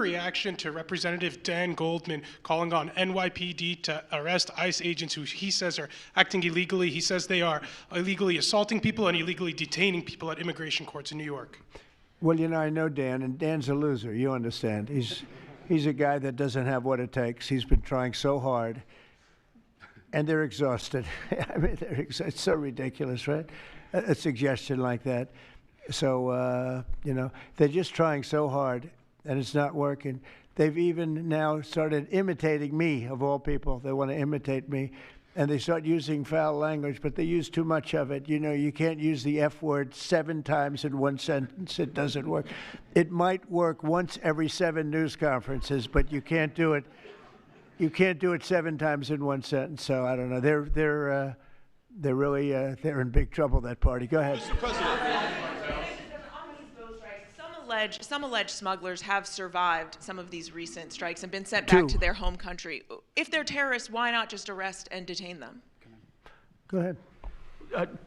reaction to Representative Dan Goldman calling on NYPD to arrest ICE agents who he says are acting illegally? He says they are illegally assaulting people and illegally detaining people at immigration courts in New York. Well, you know, I know Dan, and Dan's a loser. You understand. He's a guy that doesn't have what it takes. He's been trying so hard, and they're exhausted. I mean, it's so ridiculous, right? A suggestion like that. So, you know, they're just trying so hard, and it's not working. They've even now started imitating me, of all people. They want to imitate me. And they start using foul language, but they use too much of it. You know, you can't use the F word 7 times in one sentence. It doesn't work. It might work once every 7 news conferences, but you can't do it. You can't do it 7 times in one sentence. So I don't know. They're really they're in big trouble. That party. Go ahead. Mr. President. Some alleged smugglers have survived some of these recent strikes and been sent back to their home country. If they're terrorists, why not just arrest and detain them? Go ahead.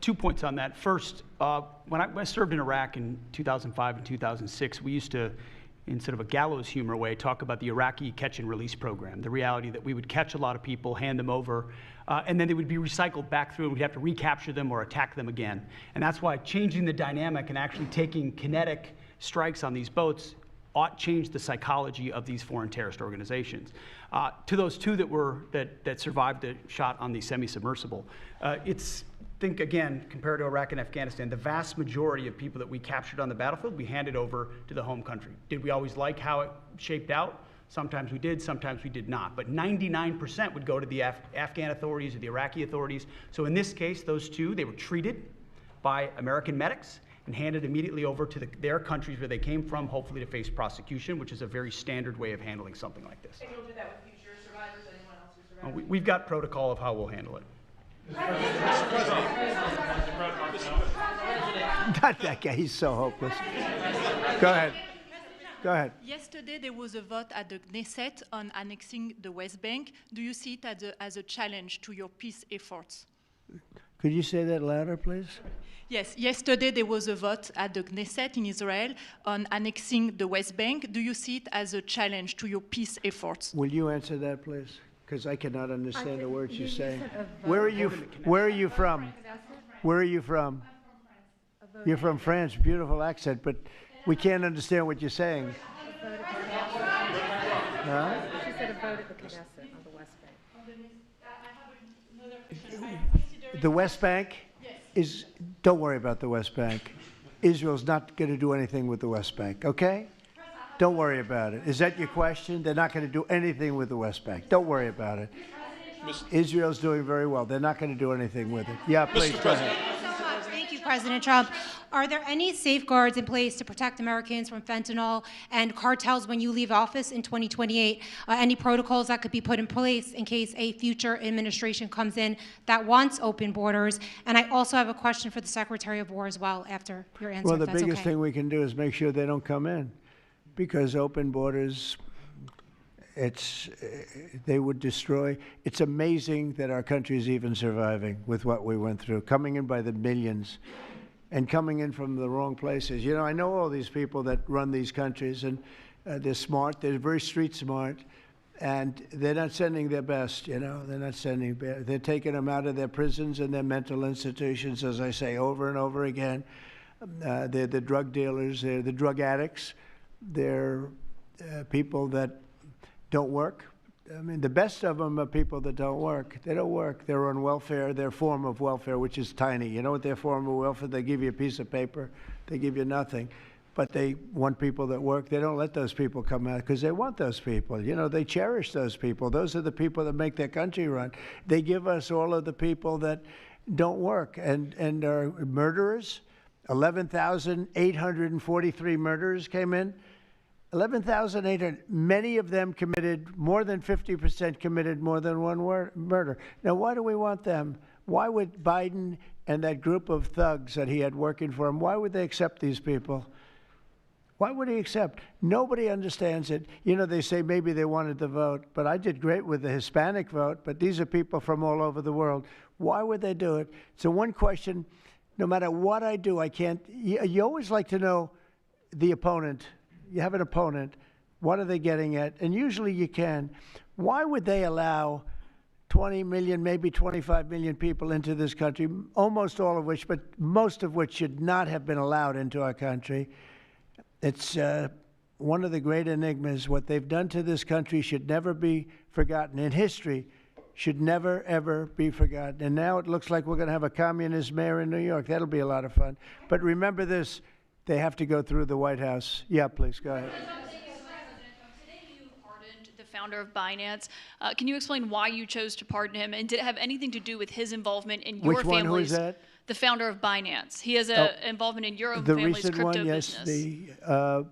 2 points on that. First, when I served in Iraq in 2005 and 2006, we used to, in sort of a gallows humor way, talk about the Iraqi catch and release program, the reality that we would catch a lot of people, hand them over, and then they would be recycled back through and we'd have to recapture them or attack them again. And that's why changing the dynamic and actually taking kinetic strikes on these boats ought change the psychology of these foreign terrorist organizations. To those 2 that survived the shot on the semi-submersible, think again, compared to Iraq and Afghanistan, the vast majority of people that we captured on the battlefield, we handed over to the home country. Did we always like how it shaped out? Sometimes we did, sometimes we did not. But 99% would go to the Afghan authorities or the Iraqi authorities. So in this case, those 2, they were treated by American medics and handed immediately over to their countries where they came from, hopefully to face prosecution, which is a very standard way of handling something like this. And you'll do that with future survivors, anyone else who survived? We've got protocol of how we'll handle it. Mr. President. Not that guy. He's so hopeless. Go ahead. Go ahead. Yesterday, there was a vote at the Knesset on annexing the West Bank. Do you see it as a challenge to your peace efforts? Could you say that louder, please? Yes, yesterday there was a vote at the Knesset in Israel on annexing the West Bank. Do you see it as a challenge to your peace efforts? Will you answer that, please? Because I cannot understand the words you're saying. Where are you from? Where are you from? You're from France. Beautiful accent, but we can't understand what you're saying. Huh? She said a vote at the Knesset on the West Bank. The West Bank is, don't worry about the West Bank. Israel's not going to do anything with the West Bank, okay? Don't worry about it. Is that your question? They're not going to do anything with the West Bank. Don't worry about it. Israel's doing very well. They're not going to do anything with it. Yeah, please, go ahead. Thank you, President Trump. Are there any safeguards in place to protect Americans from fentanyl and cartels when you leave office in 2028? Any protocols that could be put in place in case a future administration comes in that wants open borders? And I also have a question for the Secretary of War as well after your answer. Well, the biggest thing we can do is make sure they don't come in, because open borders, they would destroy. It's amazing that our country is even surviving with what we went through, coming in by the millions and coming in from the wrong places. You know, I know all these people that run these countries, and they're smart. They're very street smart, and they're not sending their best, you know. They're not sending, they're taking them out of their prisons and their mental institutions, as I say over and over again. They're the drug dealers. They're the drug addicts. They're people that don't work. I mean, the best of them are people that don't work. They don't work. They're on welfare, their form of welfare, which is tiny. You know what their form of welfare? They give you a piece of paper. They give you nothing. But they want people that work. They don't let those people come out because they want those people. You know, they cherish those people. Those are the people that make their country run. They give us all of the people that don't work and are murderers. 11,843 murderers came in. 11,800, many of them committed, more than 50% committed more than one murder. Now, why do we want them? Why would Biden and that group of thugs that he had working for him, why would they accept these people? Why would he accept? Nobody understands it. You know, they say maybe they wanted the vote, but I did great with the Hispanic vote, but these are people from all over the world. Why would they do it? So one question, no matter what I do, I can't, you always like to know the opponent. You have an opponent. What are they getting at? And usually you can. Why would they allow 20 million, maybe 25 million people into this country, almost all of which, but most of which should not have been allowed into our country? It's one of the great enigmas. What they've done to this country should never be forgotten. In history, should never, ever be forgotten. And now it looks like we're going to have a communist mayor in New York. That'll be a lot of fun. But remember this, they have to go through the White House. Yeah, please, go ahead. Today you pardoned the founder of Binance. Can you explain why you chose to pardon him? And did it have anything to do with his involvement in your Which one? family's? Who is that? The founder of Binance. He has an involvement in your own The family's recent crypto one, yes. business.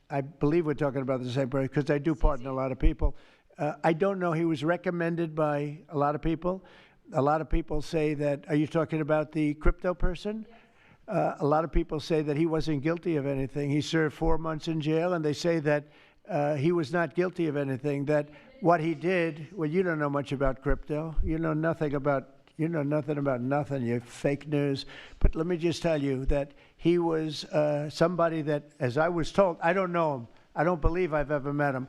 I believe we're talking about the same person, because I do pardon a lot of people. I don't know. He was recommended by a lot of people. A lot of people say that, are you talking about the crypto person? A lot of people say that he wasn't guilty of anything. He served 4 months in jail, and they say that he was not guilty of anything, that what he did, well, you don't know much about crypto. You know nothing about nothing, you fake news. But let me just tell you that he was somebody that, as I was told, I don't know him. I don't believe I've ever met him.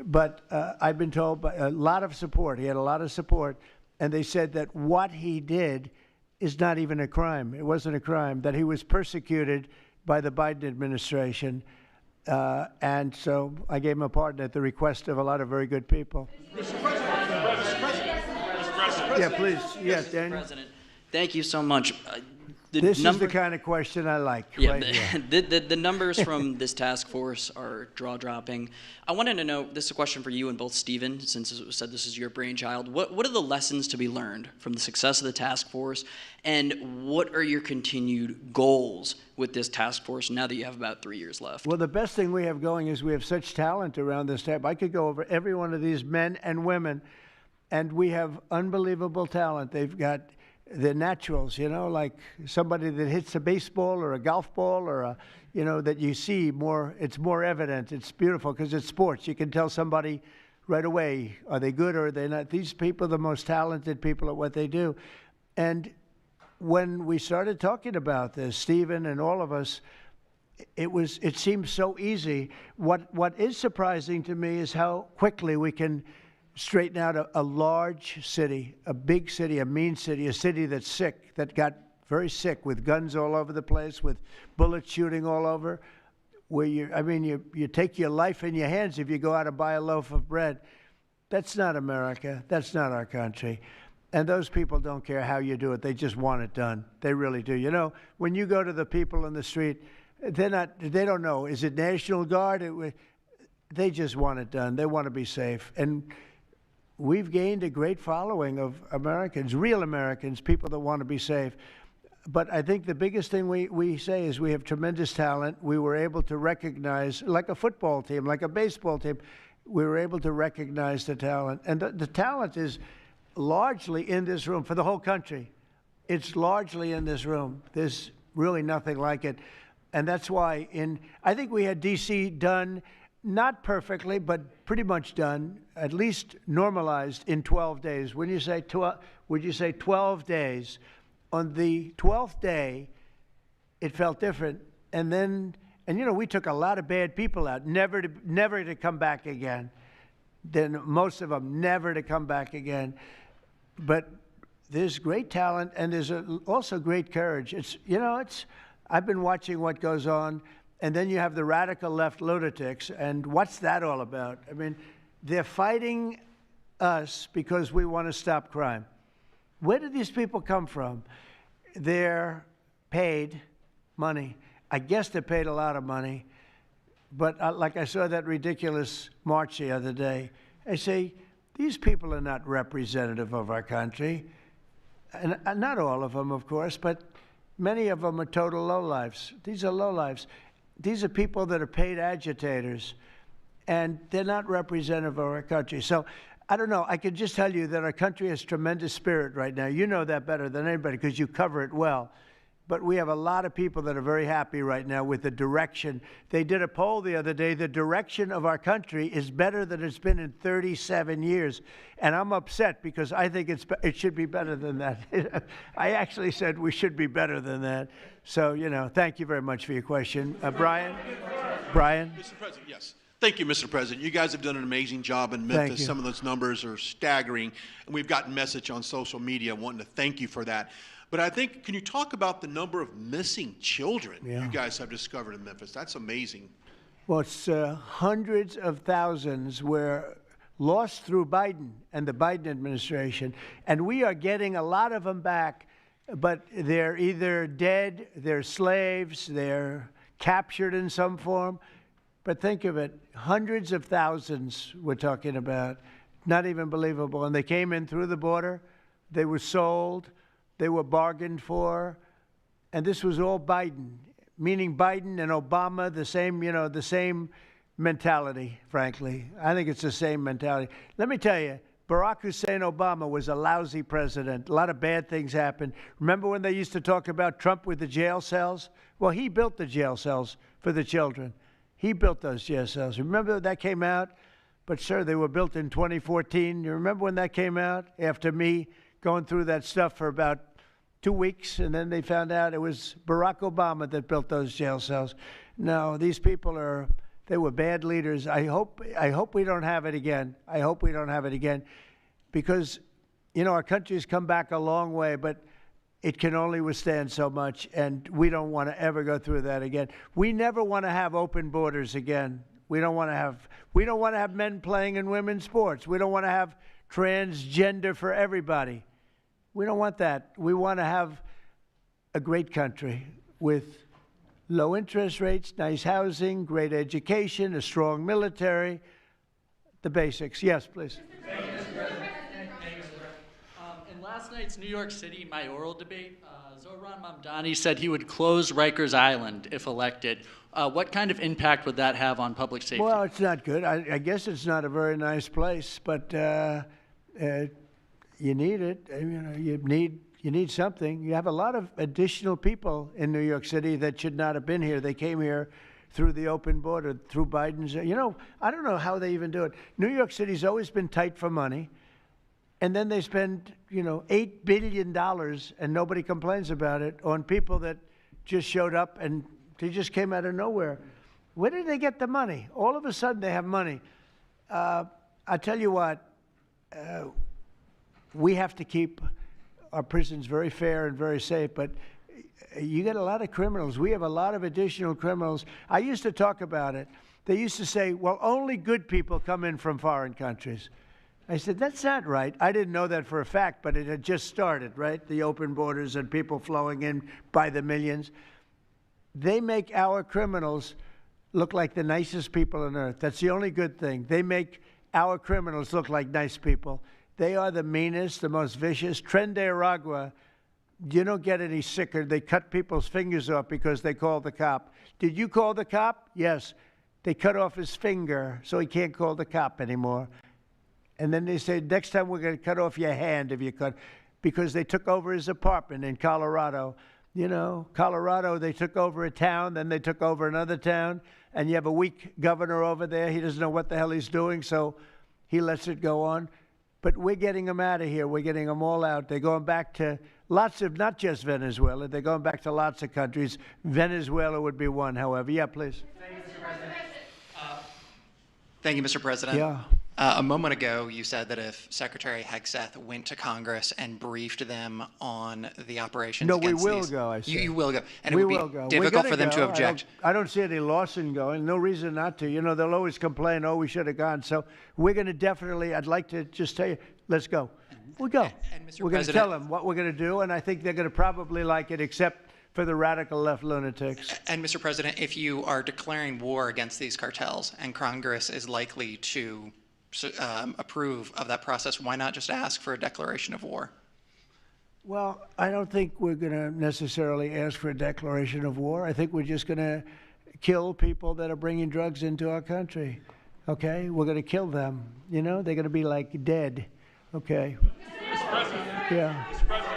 But I've been told by a lot of support. He had a lot of support. And they said that what he did is not even a crime. It wasn't a crime, that he was persecuted by the Biden administration. And so I gave him a pardon at the request of a lot of very good people. Mr. President. Yeah, please. Yes, Daniel. President, thank you so much. This is the kind of question I like. Yeah, right here. the numbers from this task force are jaw-dropping. I wanted to know, this is a question for you and both Stephen, since it was said this is your brainchild. What are the lessons to be learned from the success of the task force, and what are your continued goals with this task force now that you have about 3 years left? Well, the best thing we have going is we have such talent around this table. I could go over every one of these men and women, and we have unbelievable talent. They've got the naturals, you know, like somebody that hits a baseball or a golf ball or a, you know, that you see more, it's more evident. It's beautiful because it's sports. You can tell somebody right away, are they good or are they not? These people are the most talented people at what they do. And when we started talking about this, Stephen and all of us, it seemed so easy. What is surprising to me is how quickly we can straighten out a large city, a big city, a mean city, a city that's sick, that got very sick with guns all over the place, with bullets shooting all over, where you take your life in your hands if you go out and buy a loaf of bread. That's not America. That's not our country. And those people don't care how you do it. They just want it done. They really do. You know, when you go to the people in the street, they don't know. Is it National Guard? They just want it done. They want to be safe. And we've gained a great following of Americans, real Americans, people that want to be safe. But I think the biggest thing we say is we have tremendous talent. We were able to recognize, like a football team, like a baseball team, we were able to recognize the talent. And the talent is largely in this room for the whole country. It's largely in this room. There's really nothing like it. And that's why I think we had D.C. done, not perfectly, but pretty much done, at least normalized in 12 days. Would you say 12 days? On the 12th day, it felt different. And you know, we took a lot of bad people out, never to come back again. Then most of them never to come back again. But there's great talent, and there's also great courage. I've been watching what goes on. And then you have the radical left lunatics, and what's that all about? I mean, they're fighting us because we want to stop crime. Where do these people come from? They're paid money. I guess they're paid a lot of money. But like I saw that ridiculous march the other day, I say, these people are not representative of our country. And not all of them, of course, but many of them are total lowlifes. These are lowlifes. These are people that are paid agitators, and they're not representative of our country. So I don't know. I can just tell you that our country has tremendous spirit right now. You know that better than anybody because you cover it well. But we have a lot of people that are very happy right now with the direction. They did a poll the other day. The direction of our country is better than it's been in 37 years. And I'm upset because I think it should be better than that. I actually said we should be better than that. So, you know, thank you very much for your question. Brian? Mr. President, yes. Thank you, Mr. President. You guys have done an amazing job in Thank Memphis. you. Some of those numbers are staggering, and we've gotten message on social media wanting to thank you for that. But I think, can you talk about the number of missing children Yeah. you guys have discovered in Memphis? That's amazing. Well, it's hundreds of thousands were lost through Biden and the Biden administration, and we are getting a lot of them back, but they're either dead, they're slaves, they're captured in some form. But think of it, hundreds of thousands we're talking about, not even believable. And they came in through the border, they were sold, they were bargained for, and this was all Biden, meaning Biden and Obama, the same, the same mentality, frankly. I think it's the same mentality. Let me tell you, Barack Hussein Obama was a lousy president. A lot of bad things happened. Remember when they used to talk about Trump with the jail cells? Well, he built the jail cells for the children. He built those jail cells. Remember that came out? But, sir, they were built in 2014. You remember when that came out? After me going through that stuff for about 2 weeks, and then they found out it was Barack Obama that built those jail cells. No, these people they were bad leaders. I hope we don't have it again. I hope we don't have it again because, our country's come back a long way, but it can only withstand so much, and we don't want to ever go through that again. We never want to have open borders again. We don't want to have men playing in women's sports. We don't want to have transgender for everybody. We don't want that. We want to have a great country with low interest rates, nice housing, great education, a strong military, the basics. Yes, please. In last night's New York City mayoral debate, Zohran Mamdani said he would close Rikers Island if elected. What kind of impact would that have on public safety? Well, it's not good. I guess it's not a very nice place, but you need it. You need something. You have a lot of additional people in New York City that should not have been here. They came here through the open border, through Biden's. I don't know how they even do it. New York City's always been tight for money, and then they spend, $8 billion, and nobody complains about it, on people that just showed up and they just came out of nowhere. Where did they get the money? All of a sudden they have money. I tell you what, we have to keep our prisons very fair and very safe, but you get a lot of criminals. We have a lot of additional criminals. I used to talk about it. They used to say, well, only good people come in from foreign countries. I said, that's not right. I didn't know that for a fact, but it had just started, right? The open borders and people flowing in by the millions. They make our criminals look like the nicest people on earth. That's the only good thing. They make our criminals look like nice people. They are the meanest, the most vicious. Tren de Aragua, you don't get any sicker. They cut people's fingers off because they called the cop. Did you call the cop? Yes. They cut off his finger so he can't call the cop anymore. And then they say, next time we're going to cut off your hand if you cut, because they took over his apartment in Colorado. Colorado, they took over a town, then they took over another town, and you have a weak governor over there. He doesn't know what the hell he's doing, so he lets it go on. But we're getting them out of here. We're getting them all out. They're going back to lots of, not just Venezuela, they're going back to lots of countries. Venezuela would be one, however. Yeah, please. Thank you, Mr. President. Yeah. A moment ago, you said that if Secretary Hegseth went to Congress and briefed them on the operations No, we against will these, go, I said. You will go. And we it would will be go. difficult for them to object. I don't see any loss in going. No reason not to. They'll always complain, oh, we should have gone. So we're going to definitely, I'd like to just tell you, let's go. We'll go. And Mr. We're going to President, tell them what we're going to do, and I think they're going to probably like it, except for the radical left lunatics. And Mr. President, if you are declaring war against these cartels and Congress is likely to approve of that process, why not just ask for a declaration of war? Well, I don't think we're going to necessarily ask for a declaration of war. I think we're just going to kill people that are bringing drugs into our country. Okay? We're going to kill them. They're going to be like dead. Okay? Mr. President. Yeah. Mr. President.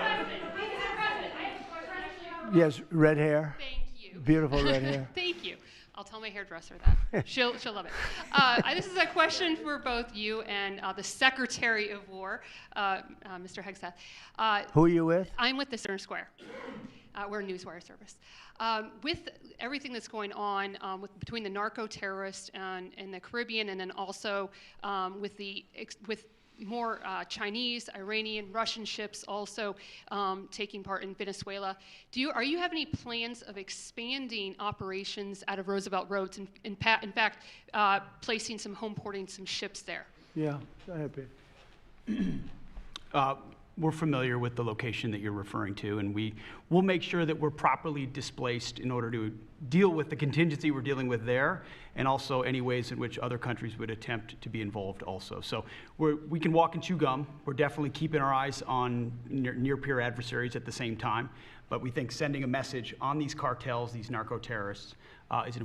Yes, red hair. Thank you. Beautiful red hair. Thank you. I'll tell my hairdresser that. She'll love it. This is a question for both you and the Secretary of War, Mr. Hegseth. Who are you with? I'm with the Center Square. we're a newswire service. With everything that's going on between the narco terrorists in the Caribbean, and then also with more Chinese, Iranian, Russian ships also taking part in Venezuela. Are you have any plans of expanding operations out of Roosevelt Roads, and in fact, placing some home porting some ships there? Yeah, go ahead, Pete. We're familiar with the location that you're referring to, and we'll make sure that we're properly displaced in order to deal with the contingency we're dealing with there, and also any ways in which other countries would attempt to be involved also. So we can walk and chew gum. We're definitely keeping our eyes on near-peer adversaries at the same time, but we think sending a message on these cartels, these narco-terrorists, is an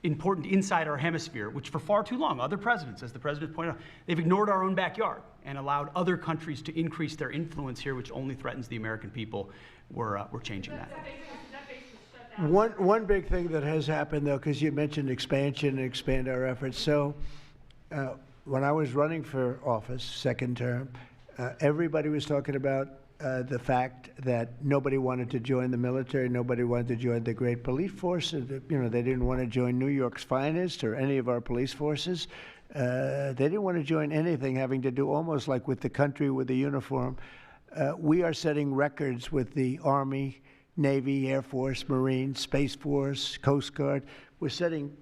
important inside our hemisphere, which for far too long, other presidents, as the president pointed out, they've ignored our own backyard and allowed other countries to increase their influence here, which only threatens the American people. We're changing that. One big thing that has happened, though, because you mentioned expansion and expand our efforts. So when I was running for office, second term, everybody was talking about the fact that nobody wanted to join the military, nobody wanted to join the great police force. They didn't want to join New York's finest or any of our police forces. They didn't want to join anything having to do almost like with the country, with the uniform. We are setting records with the Army, Navy, Air Force, Marines, Space Force, Coast Guard. We're setting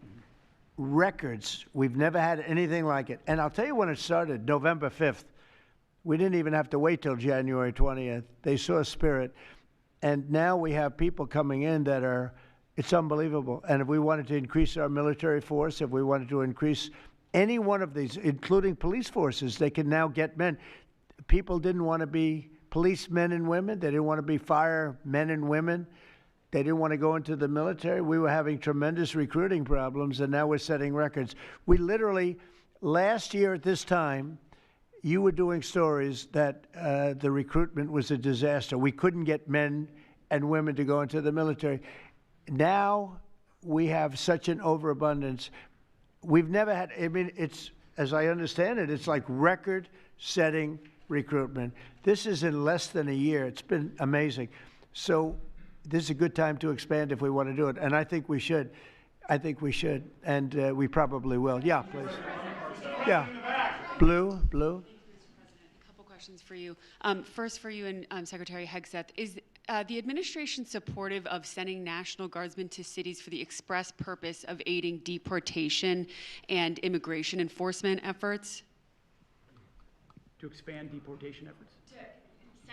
records. We've never had anything like it. And I'll tell you when it started, November 5th. We didn't even have to wait till January 20th. They saw spirit. And now we have people coming in that are, it's unbelievable. And if we wanted to increase our military force, if we wanted to increase any one of these, including police forces, they can now get men. People didn't want to be policemen and women. They didn't want to be firemen and women. They didn't want to go into the military. We were having tremendous recruiting problems, and now we're setting records. We literally, last year at this time, you were doing stories that the recruitment was a disaster. We couldn't get men and women to go into the military. Now we have such an overabundance. We've never had, I mean, it's, as I understand it, it's like record-setting recruitment. This is in less than a year. It's been amazing. So this is a good time to expand if we want to do it, and I think we should. I think we should, and we probably will. Yeah, please. Yeah. Blue. A couple questions for you. First for you and Secretary Hegseth. Is the administration supportive of sending National Guardsmen to cities for the express purpose of aiding deportation and immigration enforcement efforts? To expand deportation efforts?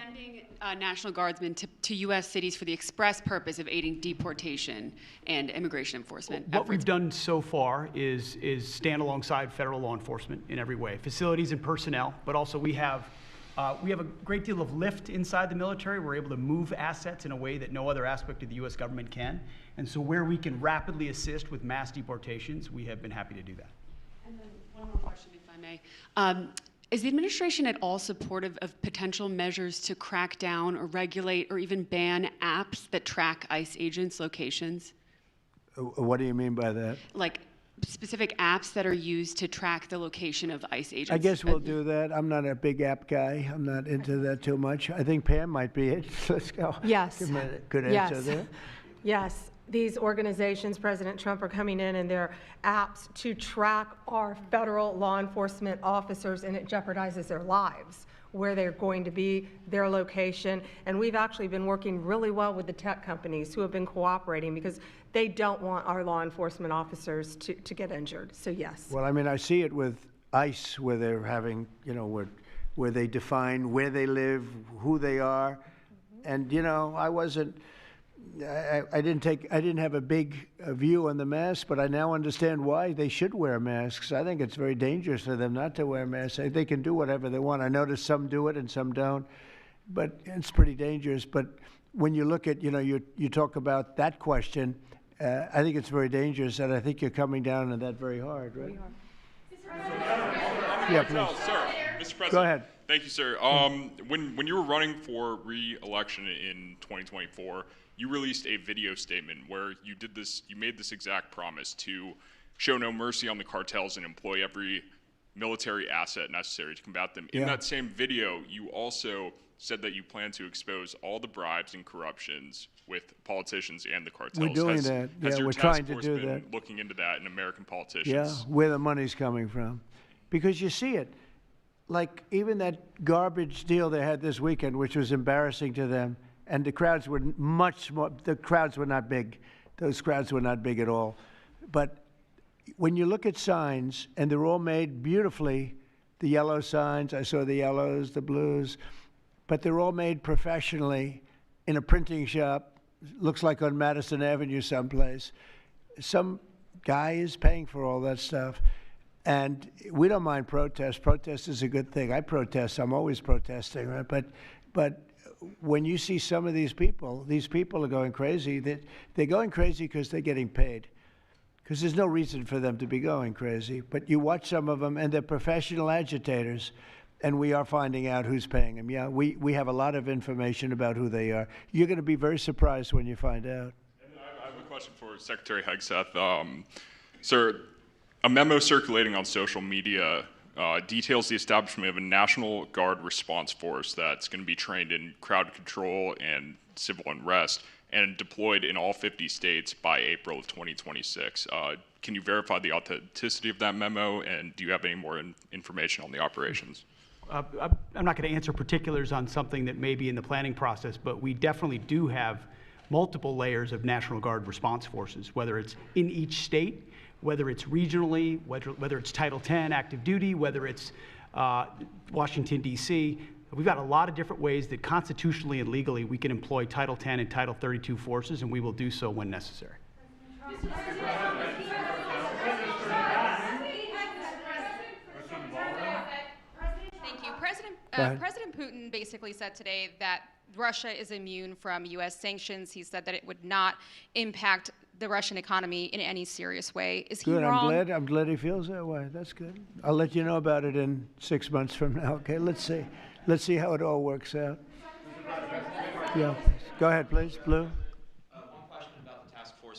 Sending National Guardsmen to U.S. cities for the express purpose of aiding deportation and immigration enforcement What efforts. we've done so far is stand alongside federal law enforcement in every way, facilities and personnel, but also we have a great deal of lift inside the military. We're able to move assets in a way that no other aspect of the U.S. government can. And so where we can rapidly assist with mass deportations, we have been happy to do that. And then one more question, if I may. Is the administration at all supportive of potential measures to crack down or regulate or even ban apps that track ICE agents' locations? What do you mean by that? Like specific apps that are used to track the location of ICE agents? I guess we'll do that. I'm not a big app guy. I'm not into that too much. I think Pam might be it. Let's go. Yes. Give me a good answer there. Yes. These organizations, President Trump, are coming in and their apps to track our federal law enforcement officers, and it jeopardizes their lives, where they're going to be, their location. And we've actually been working really well with the tech companies who have been cooperating because they don't want our law enforcement officers to get injured. So yes. Well, I mean, I see it with ICE, where they're having, where they define where they live, who they are. And, I didn't have a big view on the mask, but I now understand why they should wear masks. I think it's very dangerous for them not to wear masks. They can do whatever they want. I notice some do it and some don't, but it's pretty dangerous. But when you look at, you talk about that question, I think it's very dangerous, and I think you're coming down on that very hard, right? Yeah, please. Sir, Mr. President. Go ahead. Thank you, sir. When you were running for re-election in 2024, you released a video statement where you made this exact promise to show no mercy on the cartels and employ every military asset necessary to combat them. In that same video, you also said that you plan to expose all the bribes and corruptions with politicians and the cartels. We're doing has, that. Has Yeah, your we're task trying to force do been that. looking into that in American politicians? Yeah, where the money's coming from. Because you see it. Like even that garbage deal they had this weekend, which was embarrassing to them, and the crowds were much more, the crowds were not big. Those crowds were not big at all. But when you look at signs, and they're all made beautifully, the yellow signs, I saw the yellows, the blues, but they're all made professionally in a printing shop, looks like on Madison Avenue someplace. Some guy is paying for all that stuff. And we don't mind protest. Protest is a good thing. I protest. I'm always protesting, right? But when you see some of these people are going crazy. They're going crazy because they're getting paid. Because there's no reason for them to be going crazy. But you watch some of them, and they're professional agitators, and we are finding out who's paying them. Yeah, we have a lot of information about who they are. You're going to be very surprised when you find out. And I have a question for Secretary Hegseth. Sir, a memo circulating on social media details the establishment of a National Guard response force that's going to be trained in crowd control and civil unrest and deployed in all 50 states by April of 2026. Can you verify the authenticity of that memo, and do you have any more information on the operations? I'm not going to answer particulars on something that may be in the planning process, but we definitely do have multiple layers of National Guard response forces, whether it's in each state, whether it's regionally, whether it's Title X active duty, whether it's Washington, D.C. We've got a lot of different ways that constitutionally and legally we can employ Title X and Title 32 forces, and we will do so when necessary. Thank you. President Putin basically said today that Russia is immune from U.S. sanctions. He said that it would not impact the Russian economy in any serious way. Is he Good. wrong? I'm glad he feels that way. That's good. I'll let you know about it in 6 months from now. Okay. Let's see how it all works out. Yeah. Go ahead, please. Blue.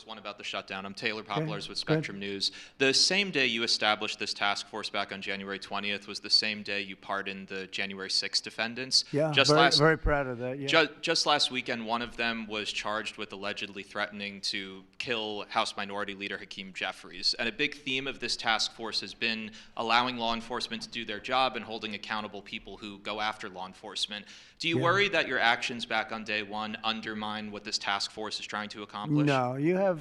One about the shutdown. I'm Taylor Poplars with Spectrum News. The same day you established this task force back on January 20th was the same day you pardoned the January 6th defendants. Yeah, very proud of that. Yeah. Just last weekend, one of them was charged with allegedly threatening to kill House Minority Leader Hakeem Jeffries. And a big theme of this task force has been allowing law enforcement to do their job and holding accountable people who go after law enforcement. Do you worry that your actions back on day one undermine what this task force is trying to accomplish? No, you have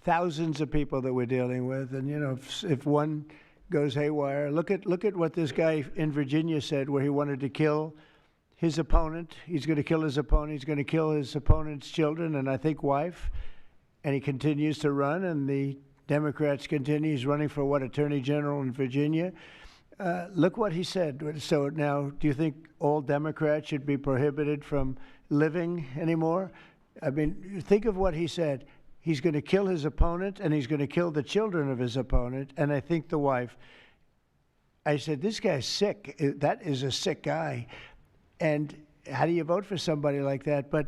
thousands of people that we're dealing with, and you know, if one goes haywire, look at what this guy in Virginia said, where he wanted to kill his opponent. He's going to kill his opponent. He's going to kill his opponent's children and I think wife, and he continues to run. And the Democrats continue. He's running for what, Attorney General in Virginia. Look what he said. So now, do you think all Democrats should be prohibited from living anymore? I mean, think of what he said. He's going to kill his opponent, and he's going to kill the children of his opponent, and I think the wife. I said, this guy's sick. That is a sick guy. And how do you vote for somebody like that? But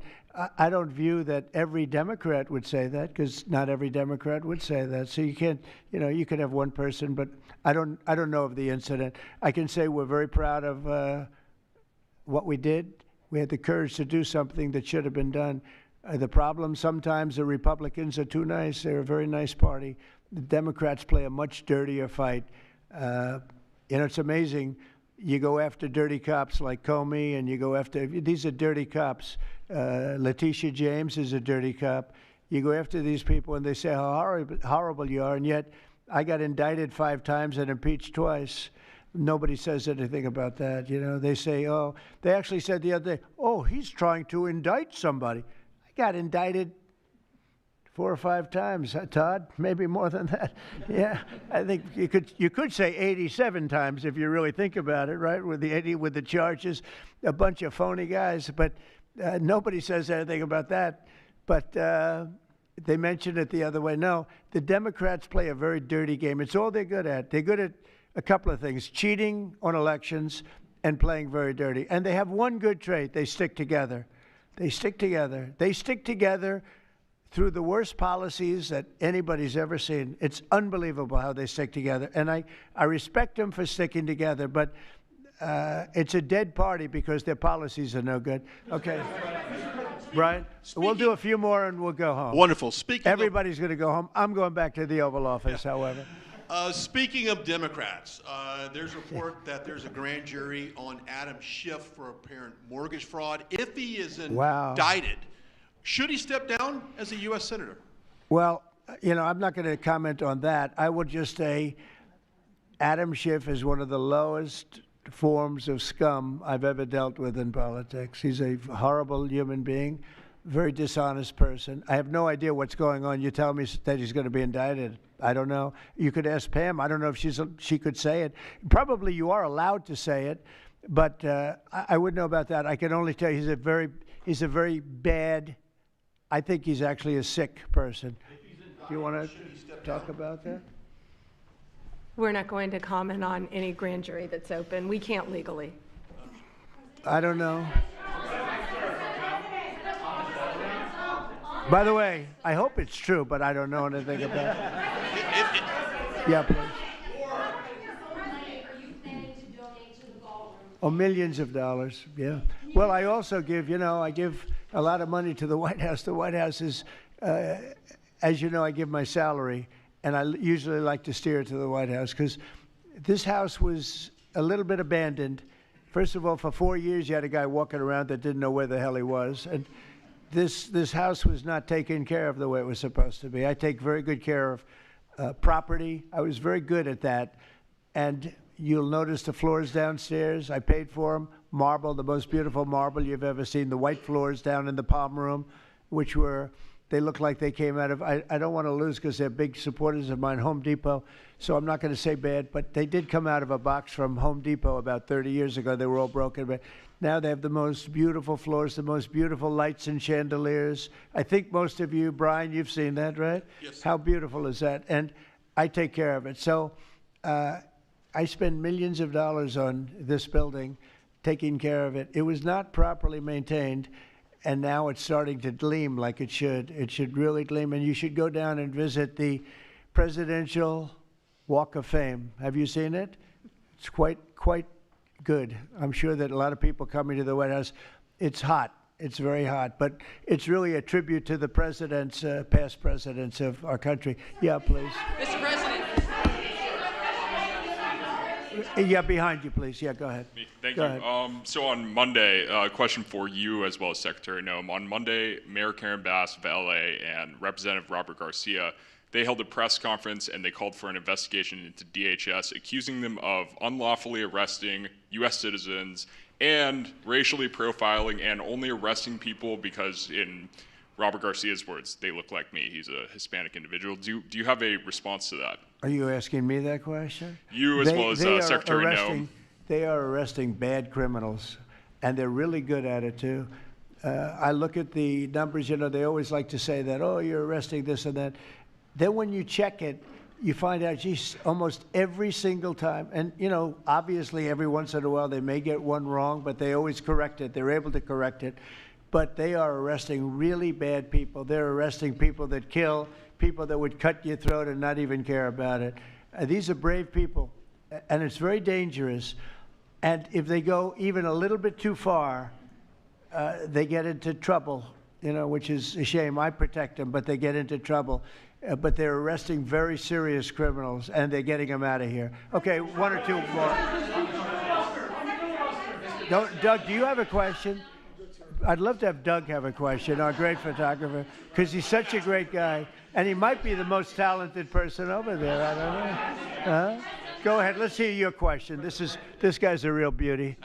I don't view that every Democrat would say that, because not every Democrat would say that. So you can't, you know, you could have one person, but I don't know of the incident. I can say we're very proud of what we did. We had the courage to do something that should have been done. The problem, sometimes the Republicans are too nice. They're a very nice party. The Democrats play a much dirtier fight. You know, it's amazing. You go after dirty cops like Comey, and you go after, these are dirty cops. Letitia James is a dirty cop. You go after these people, and they say how horrible you are, and yet I got indicted 5 times and impeached twice. Nobody says anything about that. You know, they say, oh, they actually said the other day, oh, he's trying to indict somebody. I got indicted 4 or 5 times, Todd, maybe more than that. Yeah, I think you could say 87 times if you really think about it, right? With the charges, a bunch of phony guys, but nobody says anything about that. But they mentioned it the other way. No, the Democrats play a very dirty game. It's all they're good at. They're good at a couple of things: cheating on elections and playing very dirty. And they have one good trait: they stick together. They stick together. They stick together through the worst policies that anybody's ever seen. It's unbelievable how they stick together. And I respect them for sticking together, but it's a dead party because their policies are no good. Okay. Brian, we'll do a few more and we'll go home. Wonderful. Speaking Everybody's going to go home. I'm going back to the Oval Office, however. Speaking of Democrats, there's a report that there's a grand jury on Adam Schiff for apparent mortgage fraud. If he is indicted, should he step down as a U.S. Senator? Well, you know, I'm not going to comment on that. I would just say Adam Schiff is one of the lowest forms of scum I've ever dealt with in politics. He's a horrible human being, very dishonest person. I have no idea what's going on. You tell me that he's going to be indicted. I don't know. You could ask Pam. I don't know if she could say it. Probably you are allowed to say it, but I wouldn't know about that. I can only tell you he's a very bad, I think he's actually a sick person. Do you want to talk about that? We're not going to comment on any grand jury that's open. We can't legally. I don't know. By the way, I hope it's true, but I don't know anything about it. Yeah, please. Oh, millions of dollars, yeah. Well, I also give, I give a lot of money to the White House. The White House is, as you know, I give my salary. And I usually like to steer it to the White House because this house was a little bit abandoned. First of all, for 4 years, you had a guy walking around that didn't know where the hell he was. And this house was not taken care of the way it was supposed to be. I take very good care of property. I was very good at that. And you'll notice the floors downstairs, I paid for them. Marble, the most beautiful marble you've ever seen. The white floors down in the palm room, which were... They look like they came out of, I don't want to lose because they're big supporters of mine, Home Depot, so I'm not going to say bad, but they did come out of a box from Home Depot about 30 years ago. They were all broken, but now they have the most beautiful floors, the most beautiful lights and chandeliers. I think most of you, Brian, you've seen that, right? Yes. How beautiful is that? And I take care of it. So I spend millions of dollars on this building, taking care of it. It was not properly maintained. And now it's starting to gleam like it should. It should really gleam. And you should go down and visit the Presidential Walk of Fame. Have you seen it? It's quite good. I'm sure that a lot of people coming to the White House, it's hot. It's very hot. But it's really a tribute to the presidents, past presidents of our country. Yeah, please. Mr. President. Yeah, behind you, please. Yeah, go ahead. Thank go you. Ahead. So on Monday, a question for you as well as Secretary Noem. On Monday, Mayor Karen Bass of LA and Representative Robert Garcia, they held a press conference and they called for an investigation into DHS, accusing them of unlawfully arresting U.S. citizens and racially profiling and only arresting people because, in Robert Garcia's words, they look like me. He's a Hispanic individual. Do you have a response to that? Are you asking me that question? You as well as Secretary Noem. They are arresting bad criminals, and they're really good at it, too. I look at the numbers, they always like to say that, oh, you're arresting this and that. Then when you check it, you find out, geez, almost every single time, and, obviously every once in a while they may get one wrong, but they always correct it. They're able to correct it. But they are arresting really bad people. They're arresting people that kill, people that would cut your throat and not even care about it. These are brave people, and it's very dangerous. And if they go even a little bit too far, they get into trouble, which is a shame. I protect them, but they get into trouble. But they're arresting very serious criminals, and they're getting them out of here. Okay, one or two more. Doug, do you have a question? I'd love to have Doug have a question, our great photographer, because he's such a great guy, and he might be the most talented person over there. I don't know. Go ahead. Let's hear your question. This guy's a real beauty.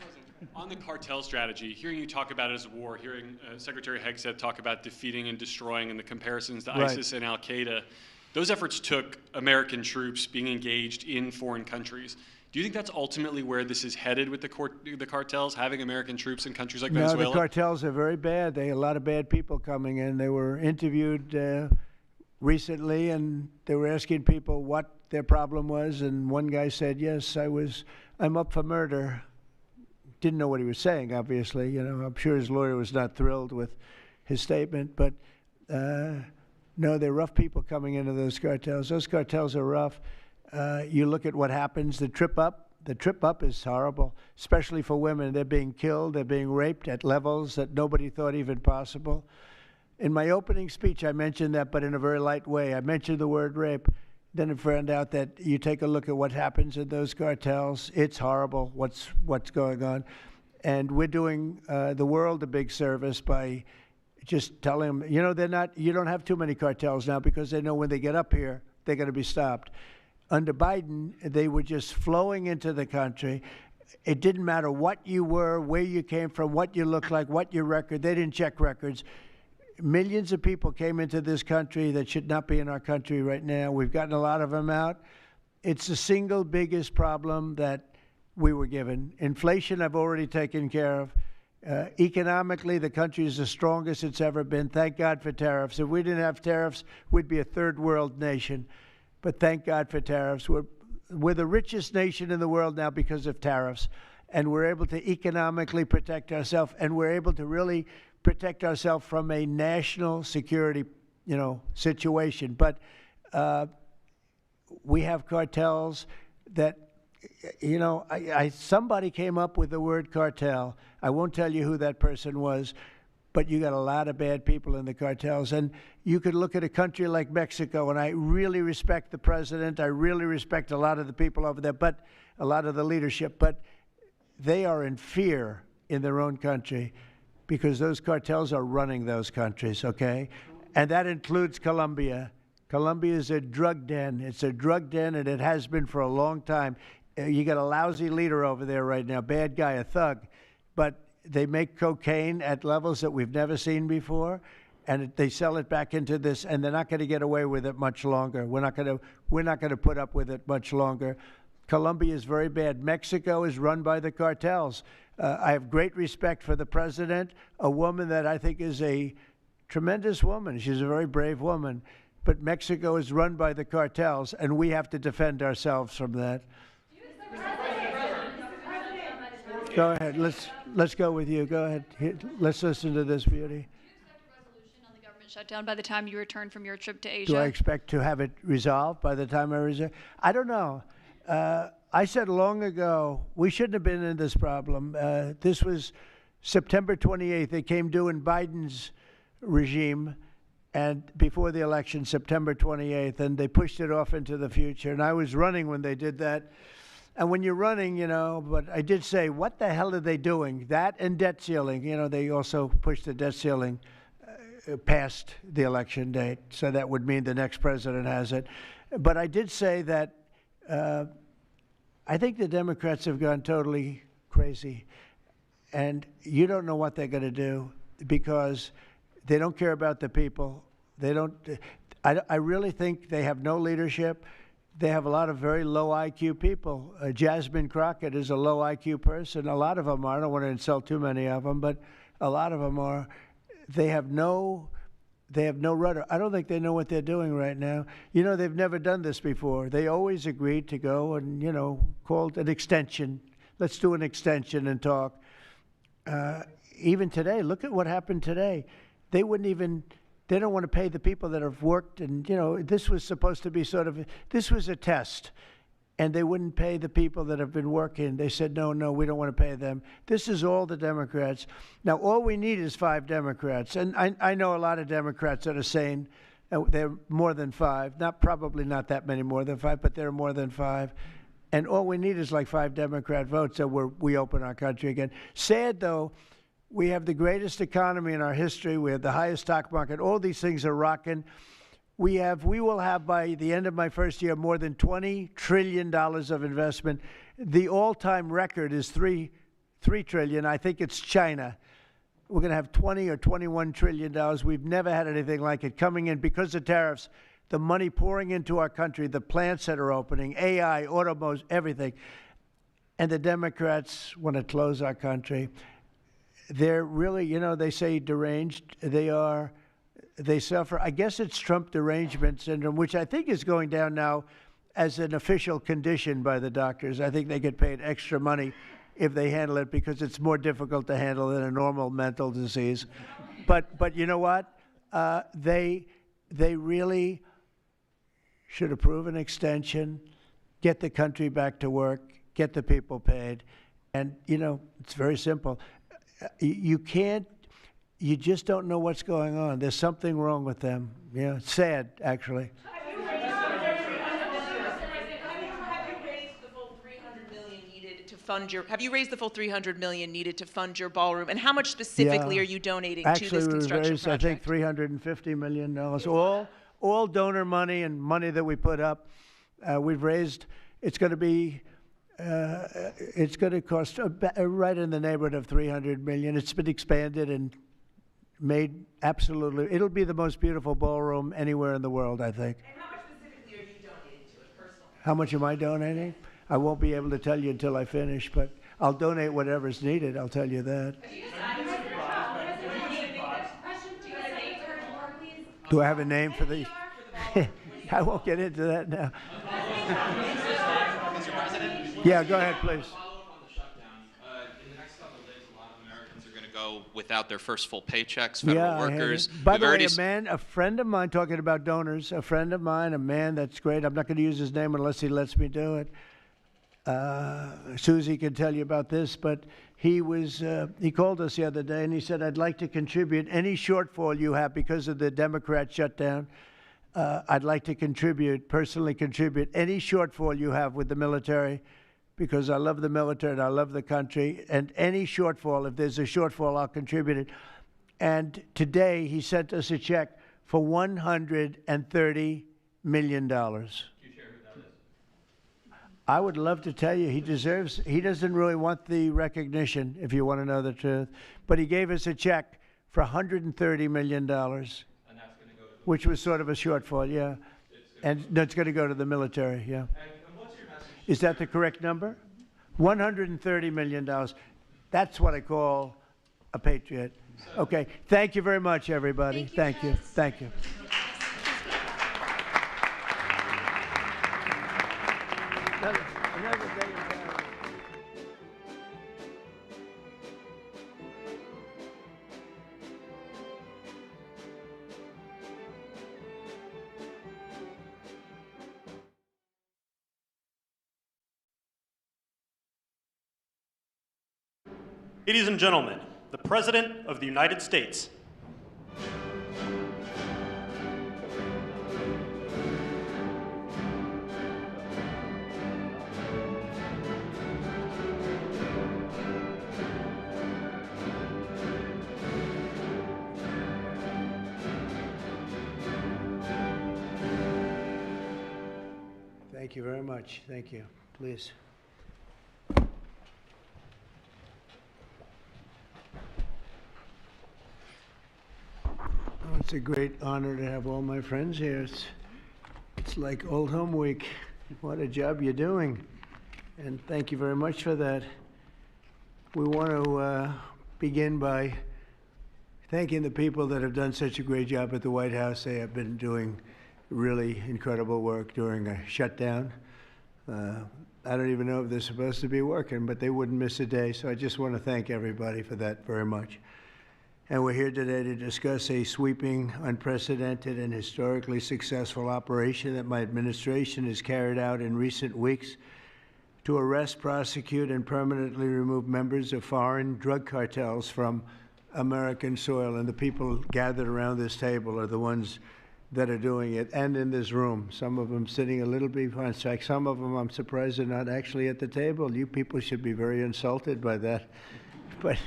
On the cartel strategy, hearing you talk about it as a war, hearing Secretary Hegseth talk about defeating and destroying and the comparisons to ISIS and Al-Qaeda, those efforts took American troops being engaged in foreign countries. Do you think that's ultimately where this is headed with the cartels, having American troops in countries like Venezuela? No, the cartels are very bad. They have a lot of bad people coming in. They were interviewed recently, and they were asking people what their problem was, and one guy said, yes, I'm up for murder. Didn't know what he was saying, obviously. I'm sure his lawyer was not thrilled with his statement, but no, they're rough people coming into those cartels. Those cartels are rough. You look at what happens, the trip up, The trip up is horrible, especially for women. They're being killed, they're being raped at levels that nobody thought even possible. In my opening speech, I mentioned that, but in a very light way. I mentioned the word rape. Then I found out that you take a look at what happens in those cartels. It's horrible what's going on. And we're doing the world a big service by just telling them, you know, you don't have too many cartels now because they know when they get up here, they're going to be stopped. Under Biden, they were just flowing into the country. It didn't matter what you were, where you came from, what you looked like, what your record. They didn't check records. Millions of people came into this country that should not be in our country right now. We've gotten a lot of them out. It's the single biggest problem that we were given. Inflation, I've already taken care of. Economically, the country is the strongest it's ever been. Thank God for tariffs. If we didn't have tariffs, we'd be a third world nation. But thank God for tariffs. We're the richest nation in the world now because of tariffs. And we're able to economically protect ourselves, and we're able to really protect ourselves from a national security, situation. But we have cartels that, somebody came up with the word cartel. I won't tell you who that person was, but you got a lot of bad people in the cartels. And you could look at a country like Mexico, and I really respect the president. I really respect a lot of the people over there, but a lot of the leadership. But they are in fear in their own country because those cartels are running those countries, okay? And that includes Colombia. Colombia is a drug den. It's a drug den, and it has been for a long time. You got a lousy leader over there right now, bad guy, a thug. But they make cocaine at levels that we've never seen before, and they sell it back into this, and they're not going to get away with it much longer. We're not going to put up with it much longer. Colombia is very bad. Mexico is run by the cartels. I have great respect for the president, a woman that I think is a tremendous woman. She's a very brave woman. But Mexico is run by the cartels, and we have to defend ourselves from that. Go ahead. Let's go with you. Go ahead. Let's listen to this beauty. Shutdown by the time you return from your trip to Asia? Do I expect to have it resolved by the time I return? I don't know. I said long ago we shouldn't have been in this problem. This was September 28th. It came due in Biden's regime, and before the election, September 28th, and they pushed it off into the future. And I was running when they did that. And when you're running, but I did say, what the hell are they doing? That and debt ceiling. They also pushed the debt ceiling past the election date, so that would mean the next president has it. But I did say that I think the Democrats have gone totally crazy, and you don't know what they're going to do because they don't care about the people. They don't. I really think they have no leadership. They have a lot of very low IQ people. Jasmine Crockett is a low IQ person. A lot of them are. I don't want to insult too many of them, but a lot of them are. They have no rudder. I don't think they know what they're doing right now. They've never done this before. They always agreed to go and, called an extension. Let's do an extension and talk. Even today, look at what happened today. They don't want to pay the people that have worked. And, this was supposed to be this was a test. And they wouldn't pay the people that have been working. They said, no, we don't want to pay them. This is all the Democrats. Now, all we need is 5 Democrats. And I know a lot of Democrats that are saying they're more than 5. Probably not that many more than 5, but there are more than 5. And all we need is like 5 Democrat votes so we open our country again. Sad, though, we have the greatest economy in our history. We have the highest stock market. All these things are rocking. We will have, by the end of my first year, more than $20 trillion of investment. The all-time record is $3 trillion. I think it's China. We're going to have $20 or $21 trillion. We've never had anything like it coming in because of tariffs. The money pouring into our country, the plants that are opening, AI, automobiles, everything. And the Democrats want to close our country. They're really, they say deranged. They suffer. I guess it's Trump derangement syndrome, which I think is going down now as an official condition by the doctors. I think they get paid extra money if they handle it because it's more difficult to handle than a normal mental disease. But you know what? They really should approve an extension, get the country back to work, get the people paid. And, you know, it's very simple. You can't, you just don't know what's going on. There's something wrong with them. Yeah, it's sad, actually. Have you raised the full $300 million needed to fund your? Have you raised the full $300 million needed to fund your ballroom? And how much specifically are you donating to this construction project? I think $350 million. All donor money and money that we put up. We've raised. It's going to be. It's going to cost right in the neighborhood of $300 million. It's been expanded and made absolutely. It'll be the most beautiful ballroom anywhere in the world, I think. And how much specifically are you donating to it personally? How much am I donating? I won't be able to tell you until I finish, but I'll donate whatever's needed. I'll tell you that. Do I have a name for the? I won't get into that now. Yeah, go ahead, please. Follow up on the shutdown. In the next couple of days, a lot of Americans are going to go without their first full paychecks. Federal workers. By the way, a friend of mine, talking about donors, a friend of mine, a man that's great. I'm not going to use his name unless he lets me do it. Susie can tell you about this, but he called us the other day and he said, "I'd like to contribute any shortfall you have because of the Democrat shutdown. I'd like to personally contribute any shortfall you have with the military, because I love the military and I love the country, and any shortfall, if there's a shortfall, I'll contribute it." And today he sent us a check for $130 million. Can you share who that is? I would love to tell you. He doesn't really want the recognition, if you want to know the truth, but he gave us a check for $130 million. Which was sort of a shortfall, yeah. And that's going to go to the military, yeah. And what's your message? Is that the correct number? $130 million. That's what I call a patriot. Okay. Thank you very much, everybody. Thank you. Thank you. Another day. Ladies and gentlemen, the President of the United States. Thank you very much. Thank you. Please. It's a great honor to have all my friends here. It's like Old Home Week. What a job you're doing. And thank you very much for that. We want to begin by thanking the people that have done such a great job at the White House. They have been doing really incredible work during a shutdown. I don't even know if they're supposed to be working, but they wouldn't miss a day. So I just want to thank everybody for that very much. And we're here today to discuss a sweeping, unprecedented, and historically successful operation that my administration has carried out in recent weeks to arrest, prosecute, and permanently remove members of foreign drug cartels from American soil. And the people gathered around this table are the ones that are doing it, and in this room. Some of them sitting a little behind. Some of them, I'm surprised, are not actually at the table. You people should be very insulted by that. But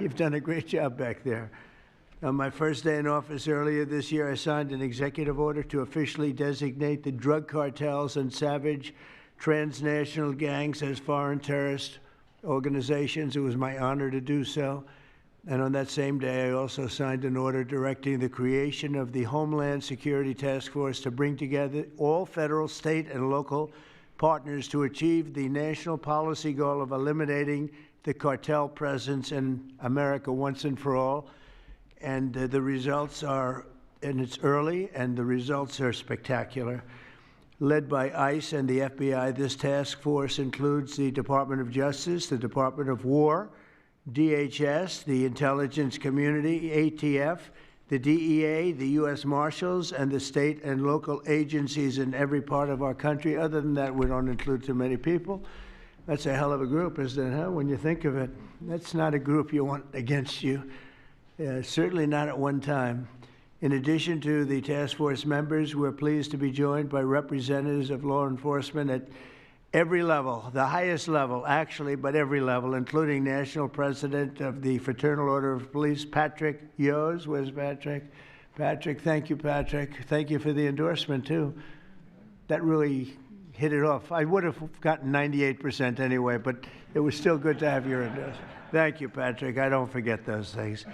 you've done a great job back there. On my first day in office earlier this year, I signed an executive order to officially designate the drug cartels and savage transnational gangs as foreign terrorist organizations. It was my honor to do so. And on that same day, I also signed an order directing the creation of the Homeland Security Task Force to bring together all federal, state, and local partners to achieve the national policy goal of eliminating the cartel presence in America once and for all. And the results are, and it's early, and the results are spectacular. Led by ICE and the FBI, this task force includes the Department of Justice, the Department of War, DHS, the intelligence community, ATF, the DEA, the U.S. Marshals, and the state and local agencies in every part of our country. Other than that, we don't include too many people. That's a hell of a group, isn't it, huh? When you think of it. That's not a group you want against you. Certainly not at one time. In addition to the task force members, we're pleased to be joined by representatives of law enforcement at every level, the highest level, actually, but every level, including National President of the Fraternal Order of Police, Patrick Yos. Where's Patrick? Patrick, thank you, Patrick. Thank you for the endorsement, too. That really hit it off. I would have gotten 98% anyway, but it was still good to have your endorsement. Thank you, Patrick. I don't forget those things.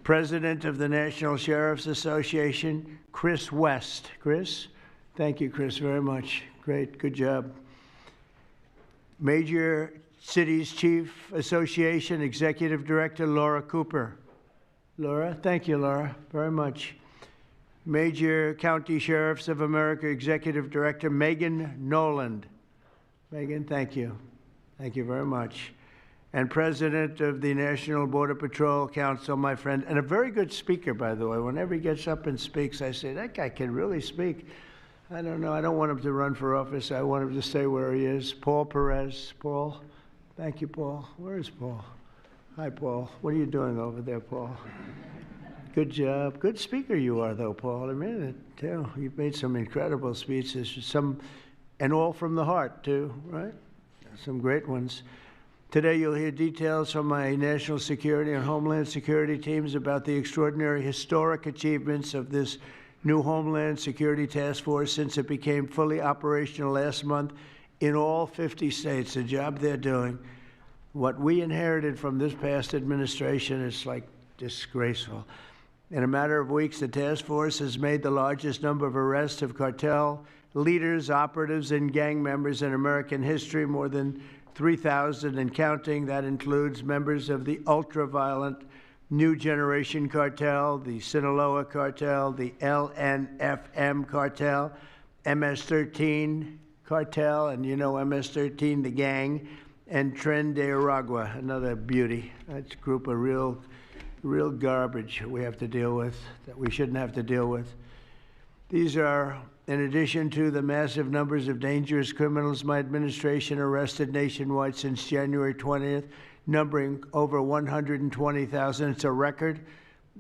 President of the National Sheriff's Association, Chris West. Chris? Thank you, Chris, very much. Great, good job. Major Cities Chief Association Executive Director Laura Cooper. Laura, thank you, Laura, very much. Major County Sheriffs of America Executive Director Megan Noland. Megan, thank you. Thank you very much. And President of the National Border Patrol Council, my friend, and a very good speaker, by the way. Whenever he gets up and speaks, I say, that guy can really speak. I don't know. I don't want him to run for office. I want him to stay where he is. Paul Perez. Paul. Thank you, Paul. Where is Paul? Hi, Paul. What are you doing over there, Paul? Good job. Good speaker you are, though, Paul. I mean it, too. You've made some incredible speeches, and all from the heart, too, right? Some great ones. Today, you'll hear details from my national security and homeland security teams about the extraordinary historic achievements of this new Homeland Security Task Force since it became fully operational last month in all 50 states, the job they're doing. What we inherited from this past administration is like disgraceful. In a matter of weeks, the task force has made the largest number of arrests of cartel leaders, operatives, and gang members in American history, more than 3,000 and counting. That includes members of the ultra-violent New Generation Cartel, the Sinaloa Cartel, the LNFM Cartel, MS-13 Cartel, and you know MS-13, the gang, and Tren de Aragua, another beauty. That's a group of real garbage we have to deal with, that we shouldn't have to deal with. These are, in addition to the massive numbers of dangerous criminals my administration arrested nationwide since January 20th, numbering over 120,000. It's a record,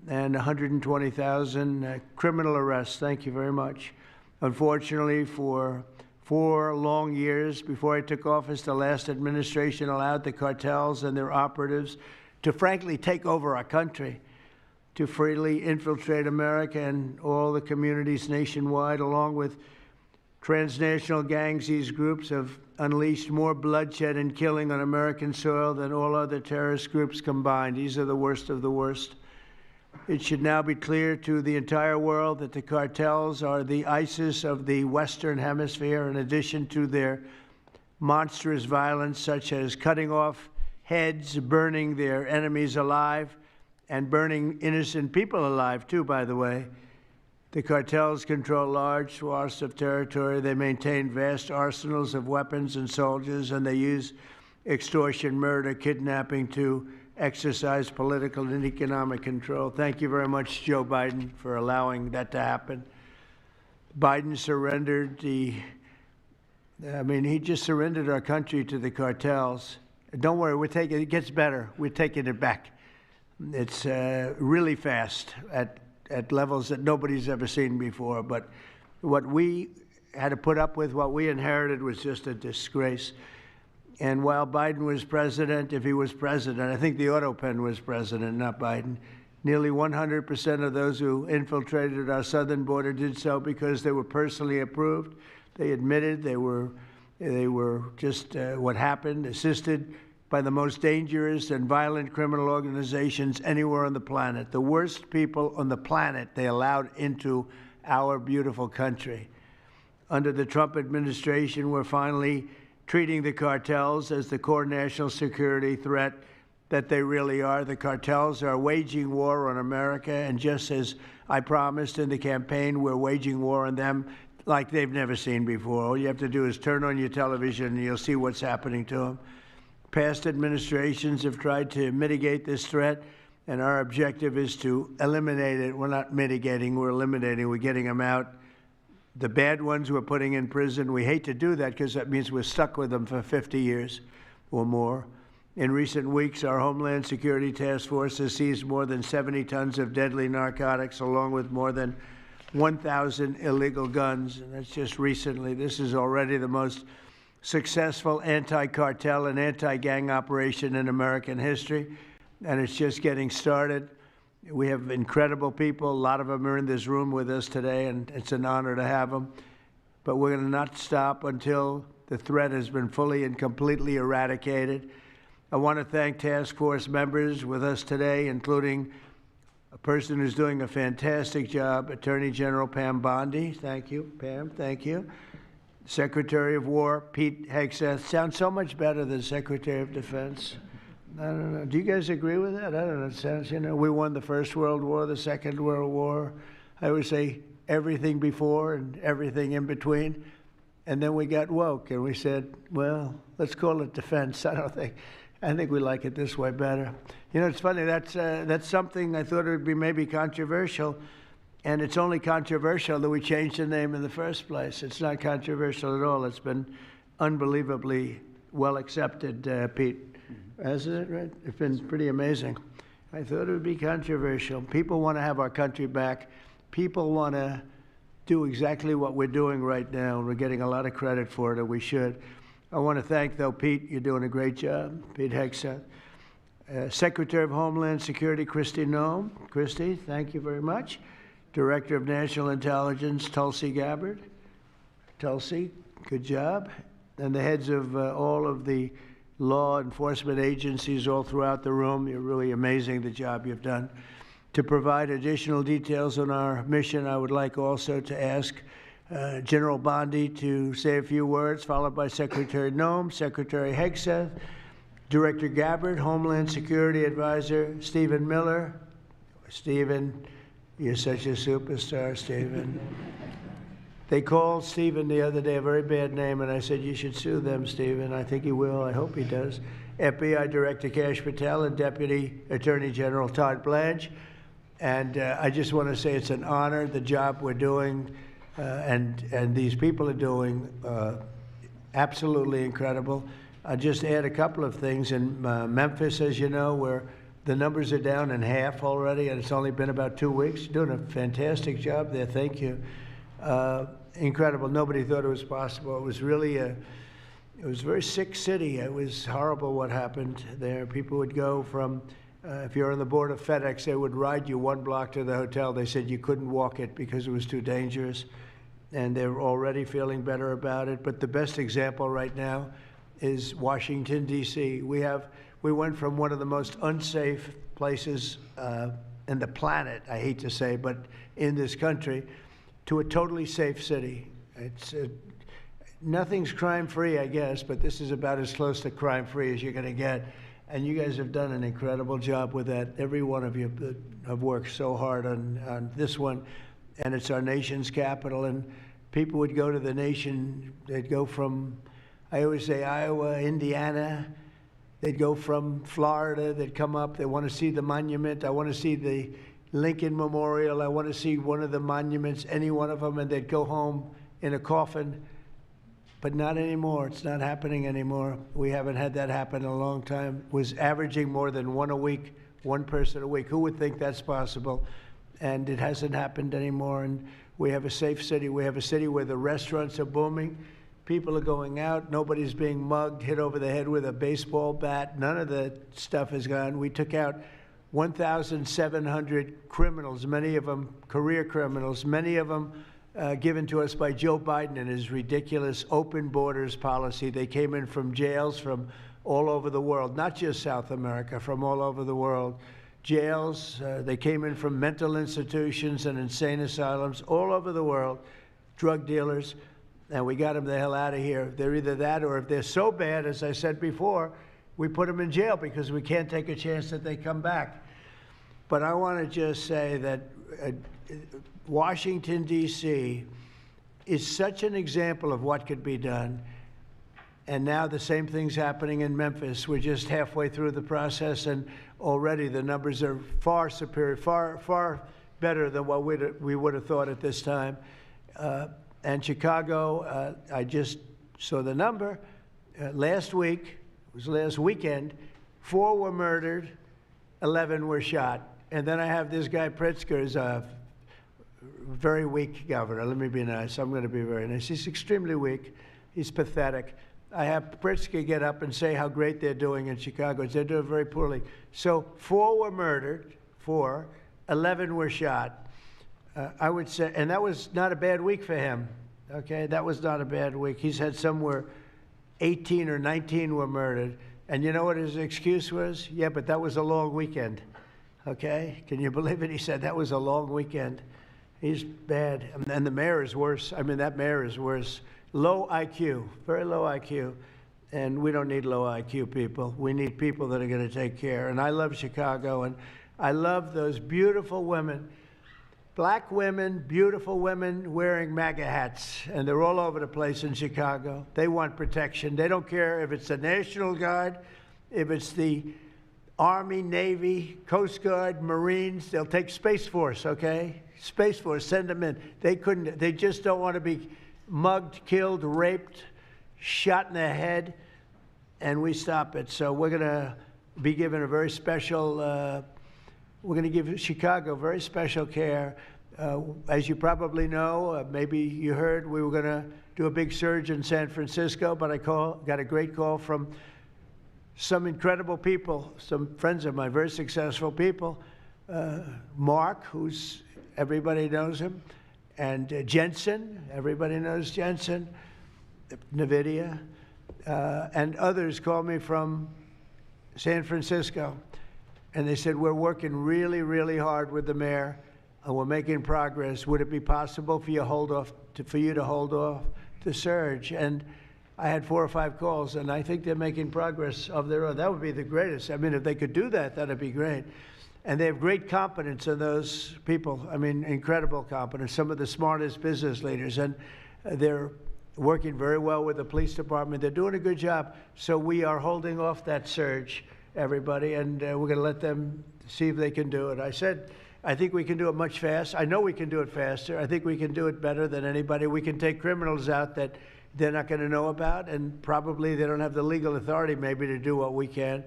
and 120,000 criminal arrests. Thank you very much. Unfortunately, for 4 long years before I took office, the last administration allowed the cartels and their operatives to frankly take over our country, to freely infiltrate America and all the communities nationwide. Along with transnational gangs, these groups have unleashed more bloodshed and killing on American soil than all other terrorist groups combined. These are the worst of the worst. It should now be clear to the entire world that the cartels are the ISIS of the Western Hemisphere, in addition to their monstrous violence, such as cutting off heads, burning their enemies alive, and burning innocent people alive, too, by the way. The cartels control large swaths of territory. They maintain vast arsenals of weapons and soldiers, and they use extortion, murder, kidnapping to exercise political and economic control. Thank you very much, Joe Biden, for allowing that to happen. Biden surrendered he just surrendered our country to the cartels. Don't worry, it gets better. We're taking it back. It's really fast at levels that nobody's ever seen before. But what we had to put up with, what we inherited, was just a disgrace. And while Biden was president, if he was president, I think the Autopen was president, not Biden, nearly 100% of those who infiltrated our southern border did so because they were personally approved. They admitted they were just what happened, assisted by the most dangerous and violent criminal organizations anywhere on the planet. The worst people on the planet they allowed into our beautiful country. Under the Trump administration, we're finally treating the cartels as the core national security threat that they really are. The cartels are waging war on America, and just as I promised in the campaign, we're waging war on them like they've never seen before. All you have to do is turn on your television and you'll see what's happening to them. Past administrations have tried to mitigate this threat, and our objective is to eliminate it. We're not mitigating, we're eliminating. We're getting them out. The bad ones we're putting in prison. We hate to do that because that means we're stuck with them for 50 years. or more. In recent weeks, our Homeland Security Task Force has seized more than 70 tons of deadly narcotics, along with more than 1,000 illegal guns, and that's just recently. This is already the most successful anti-cartel and anti-gang operation in American history, and it's just getting started. We have incredible people. A lot of them are in this room with us today, and it's an honor to have them. But we're going to not stop until the threat has been fully and completely eradicated. I want to thank task force members with us today, including a person who's doing a fantastic job, Attorney General Pam Bondi. Thank you, Pam. Thank you. Secretary of War Pete Hegseth. Sounds so much better than Secretary of Defense. I don't know. Do you guys agree with that? I don't know. It sounds, you know, we won the First World War, the Second World War. I would say everything before and everything in between. And then we got woke and we said, well, let's call it defense. I think we like it this way better. You know, it's funny. That's something I thought it would be maybe controversial. And it's only controversial that we changed the name in the first place. It's not controversial at all. It's been unbelievably well accepted, Pete. Hasn't it, right? It's been pretty amazing. I thought it would be controversial. People want to have our country back. People want to do exactly what we're doing right now. We're getting a lot of credit for it, and we should. I want to thank, though, Pete. You're doing a great job. Pete Hegseth. Secretary of Homeland Security, Kristi Noem. Kristi, thank you very much. Director of National Intelligence, Tulsi Gabbard. Tulsi, good job. And the heads of all of the law enforcement agencies all throughout the room. You're really amazing, the job you've done. To provide additional details on our mission, I would like also to ask General Bondi to say a few words, followed by Secretary Noem, Secretary Hegseth, Director Gabbard, Homeland Security Advisor Stephen Miller. Stephen, you're such a superstar, Stephen. They called Stephen the other day a very bad name, and I said, you should sue them, Stephen. I think he will. I hope he does. FBI Director Kash Patel and Deputy Attorney General Todd Blanche. And I just want to say it's an honor, the job we're doing, and these people are doing absolutely incredible. I'll just add a couple of things. In Memphis, as you know, where the numbers are down in half already, and it's only been about 2 weeks. You're doing a fantastic job there. Thank you. Incredible. Nobody thought it was possible. It was really it was a very sick city. It was horrible what happened there. People would go from, if you're on the board of FedEx, they would ride you 1 block to the hotel. They said you couldn't walk it because it was too dangerous. And they're already feeling better about it. But the best example right now is Washington, D.C. We went from one of the most unsafe places in the planet, I hate to say, but in this country, to a totally safe city. It's nothing's crime-free, I guess, but this is about as close to crime-free as you're going to get. And you guys have done an incredible job with that. Every one of you have worked so hard on this one, and it's our nation's capital. And people would go to the nation. They'd go from, I always say, Iowa, Indiana. They'd go from Florida. They'd come up. They want to see the monument. I want to see the Lincoln Memorial. I want to see one of the monuments, any one of them, and they'd go home in a coffin. But not anymore. It's not happening anymore. We haven't had that happen in a long time. It was averaging more than one a week, one person a week. Who would think that's possible? And it hasn't happened anymore. And we have a safe city. We have a city where the restaurants are booming. People are going out. Nobody's being mugged, hit over the head with a baseball bat. None of the stuff is gone. We took out 1,700 criminals, many of them career criminals, many of them given to us by Joe Biden and his ridiculous open borders policy. They came in from jails from all over the world, not just South America, from all over the world. Jails, they came in from mental institutions and insane asylums all over the world, drug dealers, and we got them the hell out of here. They're either that or if they're so bad, as I said before, we put them in jail because we can't take a chance that they come back. But I want to just say that Washington, D.C. is such an example of what could be done. And now the same thing's happening in Memphis. We're just halfway through the process, and already the numbers are far superior, far better than what we would have thought at this time. And Chicago, I just saw the number. Last week, was last weekend, 4 were murdered, 11 were shot. And then I have this guy Pritzker, is a very weak governor. Let me be nice. I'm going to be very nice. He's extremely weak. He's pathetic. I have Pritzker get up and say how great they're doing in Chicago. They're doing very poorly. So 4 were murdered, 4, 11 were shot. I would say, and that was not a bad week for him. Okay, that was not a bad week. He's had somewhere 18 or 19 were murdered. And you know what his excuse was? Yeah, but that was a long weekend. Okay, can you believe it? He said that was a long weekend. He's bad. And the mayor is worse. I mean, that mayor is worse. Low IQ, very low IQ. And we don't need low IQ people. We need people that are going to take care. And I love Chicago, and I love those beautiful women, black women, beautiful women wearing MAGA hats. And they're all over the place in Chicago. They want protection. They don't care if it's the National Guard, if it's the Army, Navy, Coast Guard, Marines. They'll take Space Force, okay? Space Force, send them in. They just don't want to be mugged, killed, raped, shot in the head, and we stop it. So we're going to be given a very special, we're going to give Chicago very special care. As you probably know, maybe you heard, we were going to do a big surge in San Francisco, but I got a great call from some incredible people, some friends of mine, very successful people. Mark, everybody knows him, and Jensen, everybody knows Jensen, NVIDIA, and others called me from San Francisco, and they said, we're working really, really hard with the mayor, and we're making progress. Would it be possible for you to hold off the surge? And I had 4 or 5 calls, and I think they're making progress of their own. That would be the greatest. I mean, if they could do that, that'd be great. And they have great competence in those people. I mean, incredible competence, some of the smartest business leaders. And they're working very well with the police department. They're doing a good job. So we are holding off that surge, everybody, and we're going to let them see if they can do it. I said, I think we can do it much faster. I know we can do it faster. I think we can do it better than anybody. We can take criminals out that they're not going to know about, and probably they don't have the legal authority maybe to do what we can.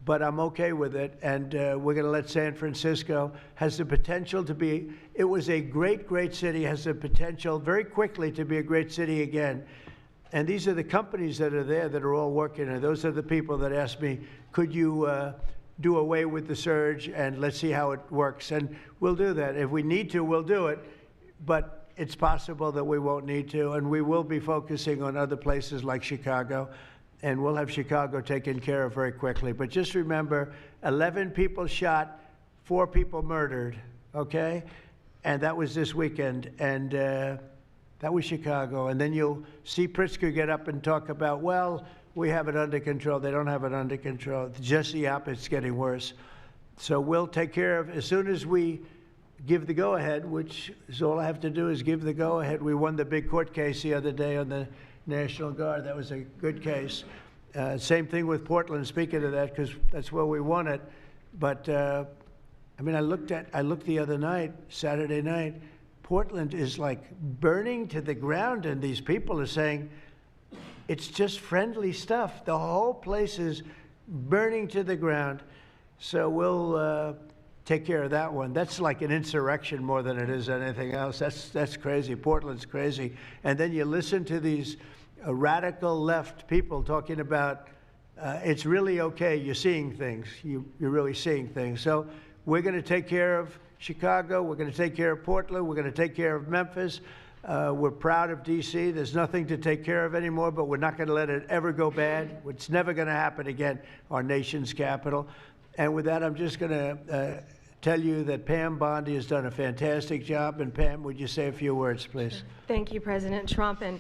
But I'm okay with it, and we're going to let San Francisco, has the potential to be, it was a great, great city, has the potential very quickly to be a great city again. And these are the companies that are there that are all working, and those are the people that asked me, could you do away with the surge, and let's see how it works. And we'll do that. If we need to, we'll do it. But it's possible that we won't need to, and we will be focusing on other places like Chicago. And we'll have Chicago taken care of very quickly. But just remember, 11 people shot, 4 people murdered, okay? And that was this weekend, and that was Chicago. And then you'll see Pritzker get up and talk about, well, we have it under control. They don't have it under control. Just the opposite, it's getting worse. So we'll take care of, as soon as we give the go-ahead, which is all I have to do is give the go-ahead. We won the big court case the other day on the National Guard. That was a good case. Same thing with Portland, speaking of that, because that's where we won it. But, I mean, I looked the other night, Saturday night, Portland is like burning to the ground, and these people are saying, it's just friendly stuff. The whole place is burning to the ground. So we'll take care of that one. That's like an insurrection more than it is anything else. That's crazy. Portland's crazy. And then you listen to these radical left people talking about it's really okay. You're seeing things. You're really seeing things. So we're going to take care of Chicago. We're going to take care of Portland. We're going to take care of Memphis. We're proud of D.C. There's nothing to take care of anymore, but we're not going to let it ever go bad. It's never going to happen again, our nation's capital. And with that, I'm just going to tell you that Pam Bondi has done a fantastic job. And Pam, would you say a few words, please? Sure. Thank you, President Trump, and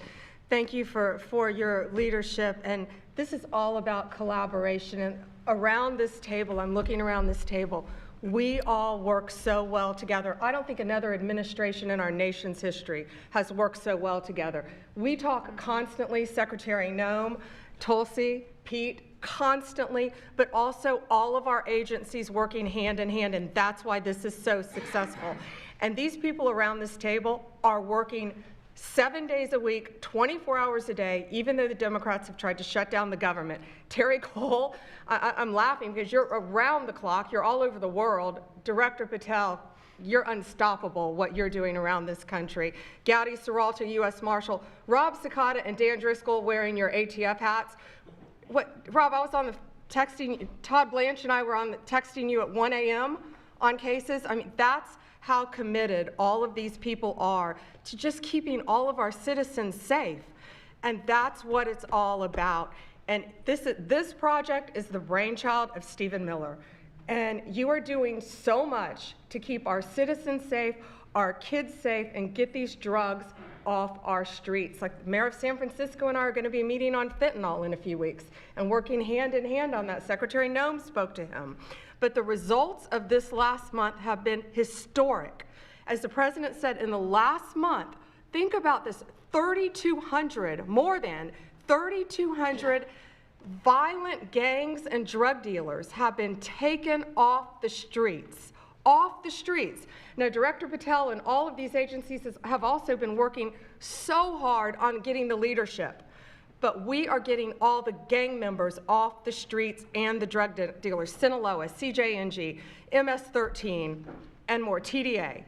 thank you for your leadership. And this is all about collaboration. And around this table, I'm looking around this table, we all work so well together. I don't think another administration in our nation's history has worked so well together. We talk constantly, Secretary Noem, Tulsi, Pete, constantly, but also all of our agencies working hand in hand, and that's why this is so successful. And these people around this table are working 7 days a week, 24 hours a day, even though the Democrats have tried to shut down the government. Terry Cole, I'm laughing because you're around the clock, you're all over the world. Director Patel, you're unstoppable what you're doing around this country. Gowdy Serralta, U.S. Marshal, Rob Sakata and Dan Driscoll wearing your ATF hats. Rob, I was on the texting, Todd Blanche and I were on the texting you at 1 a.m. on cases. I mean, that's how committed all of these people are to just keeping all of our citizens safe. And that's what it's all about. And this project is the brainchild of Stephen Miller. And you are doing so much to keep our citizens safe, our kids safe, and get these drugs off our streets. Like the mayor of San Francisco and I are going to be meeting on fentanyl in a few weeks and working hand in hand on that. Secretary Noem spoke to him. But the results of this last month have been historic. As the president said, in the last month, think about this, 3,200, more than 3,200 violent gangs and drug dealers have been taken off the streets. Off the streets. Now, Director Patel and all of these agencies have also been working so hard on getting the leadership. But we are getting all the gang members off the streets and the drug dealers, Sinaloa, CJNG, MS-13, and more, TDA.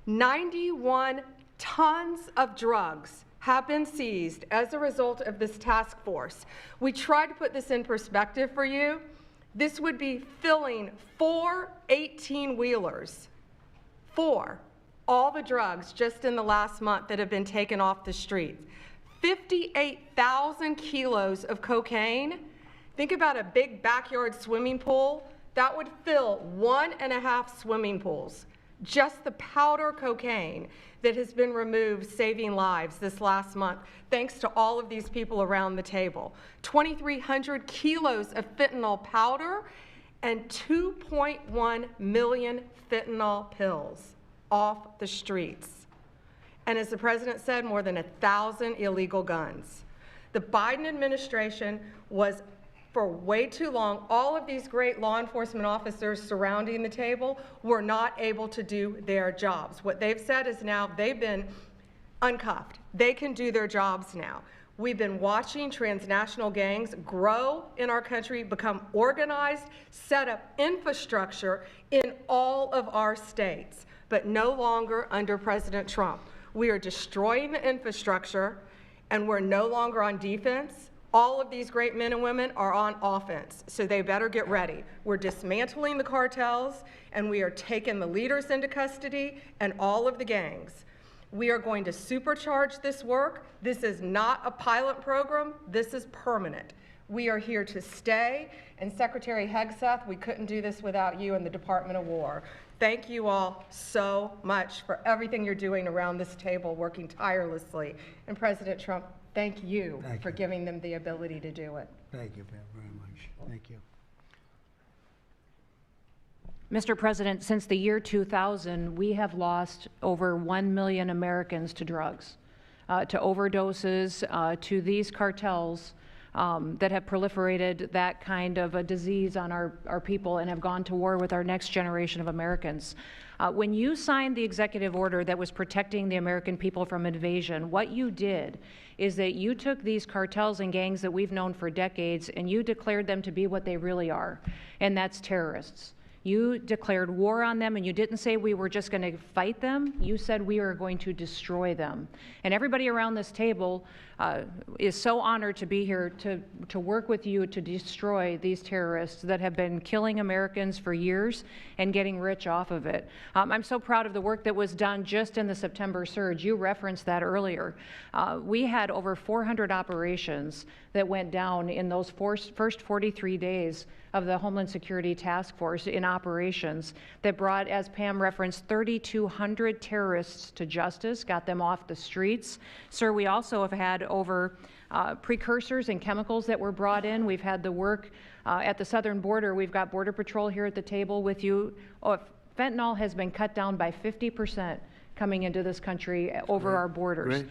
91 tons of drugs have been seized as a result of this task force. We tried to put this in perspective for you. This would be filling 4 18-wheelers. 4, all the drugs just in the last month that have been taken off the streets. 58,000 kilos of cocaine. Think about a big backyard swimming pool. That would fill 1.5 swimming pools. Just the powder cocaine that has been removed, saving lives this last month, thanks to all of these people around the table. 2,300 kilos of fentanyl powder and 2.1 million fentanyl pills off the streets. And as the president said, more than 1,000 illegal guns. The Biden administration was, for way too long, all of these great law enforcement officers surrounding the table were not able to do their jobs. What they've said is now they've been uncuffed. They can do their jobs now. We've been watching transnational gangs grow in our country, become organized, set up infrastructure in all of our states, but no longer under President Trump. We are destroying the infrastructure, and we're no longer on defense. All of these great men and women are on offense, so they better get ready. We're dismantling the cartels, and we are taking the leaders into custody and all of the gangs. We are going to supercharge this work. This is not a pilot program. This is permanent. We are here to stay, and Secretary Hegseth, we couldn't do this without you and the Department of War. Thank you all so much for everything you're doing around this table, working tirelessly. And President Trump, thank you for giving them the ability to do it. Thank you, Pam, very much. Thank you. Mr. President, since the year 2000, we have lost over 1 million Americans to drugs, to overdoses, to these cartels that have proliferated that kind of a disease on our people and have gone to war with our next generation of Americans. When you signed the executive order that was protecting the American people from invasion, what you did is that you took these cartels and gangs that we've known for decades and you declared them to be what they really are, and that's terrorists. You declared war on them, and you didn't say we were just going to fight them. You said we were going to destroy them. And everybody around this table is so honored to be here to work with you to destroy these terrorists that have been killing Americans for years and getting rich off of it. I'm so proud of the work that was done just in the September surge. You referenced that earlier. We had over 400 operations that went down in those first 43 days of the Homeland Security Task Force in operations that brought, as Pam referenced, 3,200 terrorists to justice, got them off the streets. Sir, we also have had over precursors and chemicals that were brought in. We've had the work at the southern border. We've got Border Patrol here at the table with you. Fentanyl has been cut down by 50% coming into this country over our borders.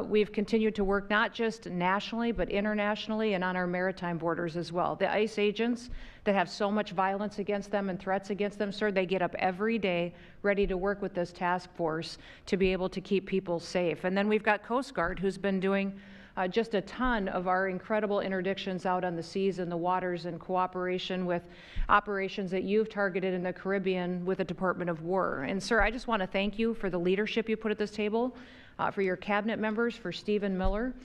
We've continued to work not just nationally, but internationally and on our maritime borders as well. The ICE agents that have so much violence against them and threats against them, sir, they get up every day ready to work with this task force to be able to keep people safe. And then we've got Coast Guard, who's been doing just a ton of our incredible interdictions out on the seas and the waters in cooperation with operations that you've targeted in the Caribbean with the Department of War. And sir, I just want to thank you for the leadership you put at this table, for your cabinet members, for Stephen Miller,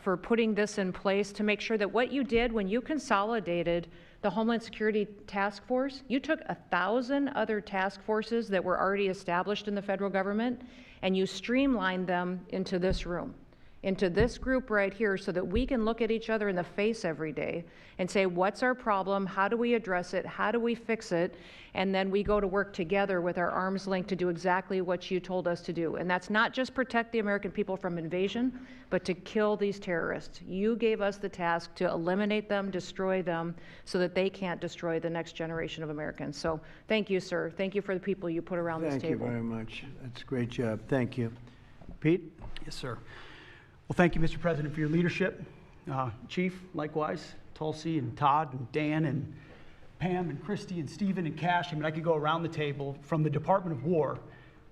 for putting this in place to make sure that what you did when you consolidated the Homeland Security Task Force, you took 1,000 other task forces that were already established in the federal government and you streamlined them into this room, into this group right here, so that we can look at each other in the face every day and say, what's our problem? How do we address it? How do we fix it? And then we go to work together with our arms linked to do exactly what you told us to do. And that's not just protect the American people from invasion, but to kill these terrorists. You gave us the task to eliminate them, destroy them, so that they can't destroy the next generation of Americans. So thank you, sir. Thank you for the people you put around this table. Thank you very much. That's a great job. Thank you. Pete? Yes, sir. Well, thank you, Mr. President, for your leadership. Chief, likewise, Tulsi and Todd and Dan and Pam and Christy and Stephen and Cash. I mean, I could go around the table. From the Department of War,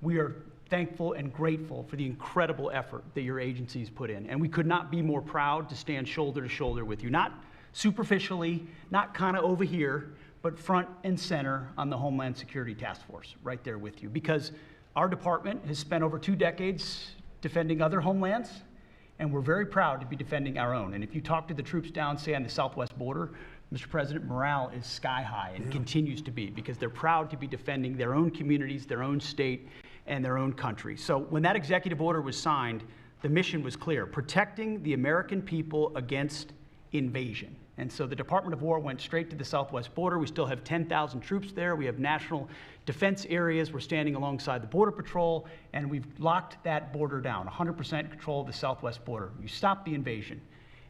we are thankful and grateful for the incredible effort that your agencies put in. And we could not be more proud to stand shoulder to shoulder with you, not superficially, not kind of over here, but front and center on the Homeland Security Task Force, right there with you. Because our department has spent over 2 decades defending other homelands, and we're very proud to be defending our own. And if you talk to the troops down, say, on the southwest border, Mr. President, morale is sky high and continues to be, because they're proud to be defending their own communities, their own state, and their own country. So when that executive order was signed, the mission was clear: protecting the American people against invasion. And so the Department of War went straight to the southwest border. We still have 10,000 troops there. We have national defense areas. We're standing alongside the Border Patrol, and we've locked that border down, 100% control of the southwest border. You stop the invasion.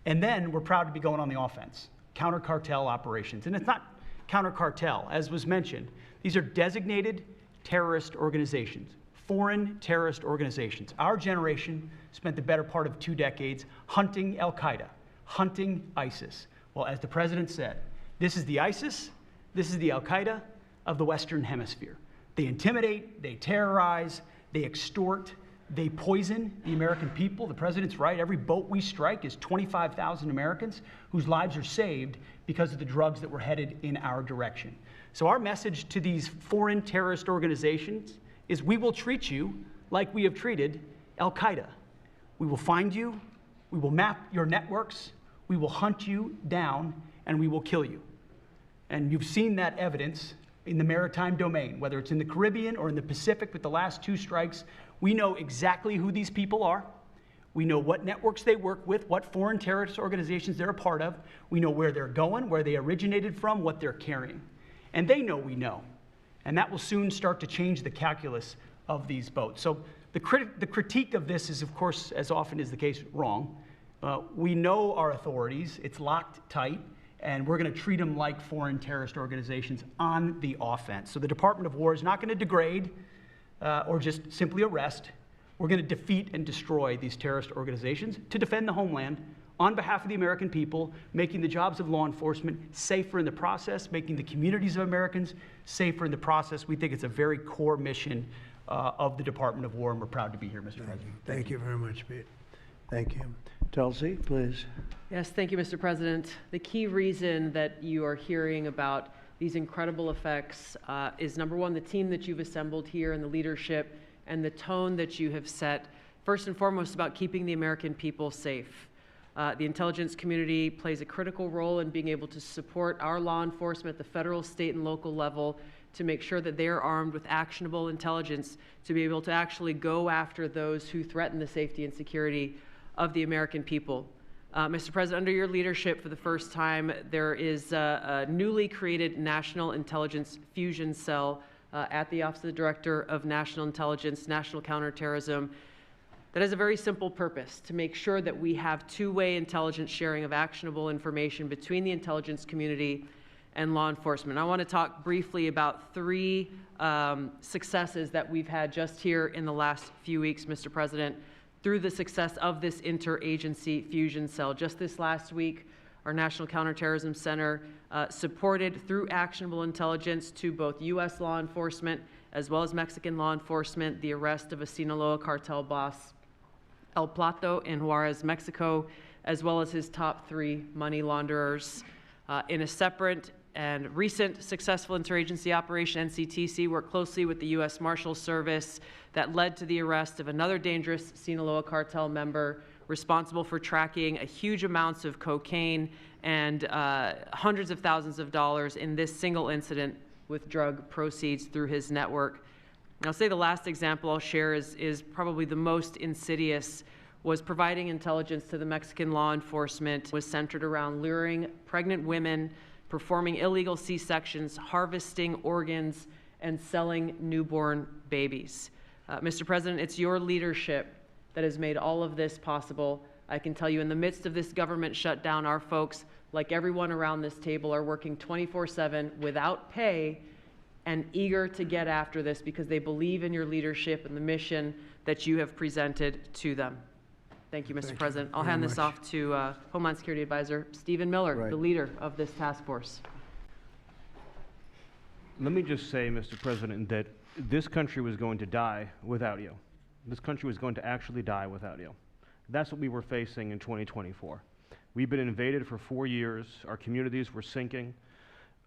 And then we're proud to be going on the offense, counter-cartel operations. And it's not counter-cartel, as was mentioned. These are designated terrorist organizations, foreign terrorist organizations. Our generation spent the better part of 2 decades hunting al-Qaeda, hunting ISIS. Well, as the president said, this is the ISIS, this is the al-Qaeda of the Western Hemisphere. They intimidate, they terrorize, they extort, they poison the American people. The president's right. Every boat we strike is 25,000 Americans whose lives are saved because of the drugs that were headed in our direction. So our message to these foreign terrorist organizations is, we will treat you like we have treated al-Qaeda. We will find you, we will map your networks, we will hunt you down, and we will kill you. And you've seen that evidence in the maritime domain, whether it's in the Caribbean or in the Pacific with the last 2 strikes. We know exactly who these people are. We know what networks they work with, what foreign terrorist organizations they're a part of. We know where they're going, where they originated from, what they're carrying. And they know we know. And that will soon start to change the calculus of these boats. So the critique of this is, of course, as often is the case, wrong. We know our authorities. It's locked tight, and we're going to treat them like foreign terrorist organizations on the offense. So the Department of War is not going to degrade or just simply arrest. We're going to defeat and destroy these terrorist organizations to defend the homeland on behalf of the American people, making the jobs of law enforcement safer in the process, making the communities of Americans safer in the process. We think it's a very core mission of the Department of War, and we're proud to be here, Mr. President. Thank you very much, Pete. Thank you. Tulsi, please. Yes, thank you, Mr. President. The key reason that you are hearing about these incredible effects is, number one, the team that you've assembled here and the leadership and the tone that you have set, first and foremost, about keeping the American people safe. The intelligence community plays a critical role in being able to support our law enforcement at the federal, state, and local level to make sure that they're armed with actionable intelligence to be able to actually go after those who threaten the safety and security of the American people. Mr. President, under your leadership, for the first time, there is a newly created National Intelligence Fusion Cell at the Office of the Director of National Intelligence, National Counterterrorism, that has a very simple purpose: to make sure that we have two-way intelligence sharing of actionable information between the intelligence community and law enforcement. I want to talk briefly about three successes that we've had just here in the last few weeks, Mr. President, through the success of this interagency fusion cell. Just this last week, our National Counterterrorism Center supported through actionable intelligence to both U.S. law enforcement as well as Mexican law enforcement the arrest of a Sinaloa cartel boss, El Plato, in Juarez, Mexico, as well as his top 3 money launderers. In a separate and recent successful interagency operation, NCTC worked closely with the U.S. Marshals Service that led to the arrest of another dangerous Sinaloa cartel member responsible for tracking huge amounts of cocaine and hundreds of thousands of dollars in this single incident with drug proceeds through his network. And I'll say the last example I'll share is probably the most insidious, was providing intelligence to the Mexican law enforcement, was centered around luring pregnant women, performing illegal C-sections, harvesting organs, and selling newborn babies. Mr. President, it's your leadership that has made all of this possible. I can tell you, in the midst of this government shutdown, our folks, like everyone around this table, are working 24/7 without pay and eager to get after this because they believe in your leadership and the mission that you have presented to them. Thank you, Mr. President. I'll hand this off to Homeland Security Advisor Stephen Miller, the leader of this task force. Let me just say, Mr. President, that this country was going to die without you. This country was going to actually die without you. That's what we were facing in 2024. We've been invaded for 4 years. Our communities were sinking.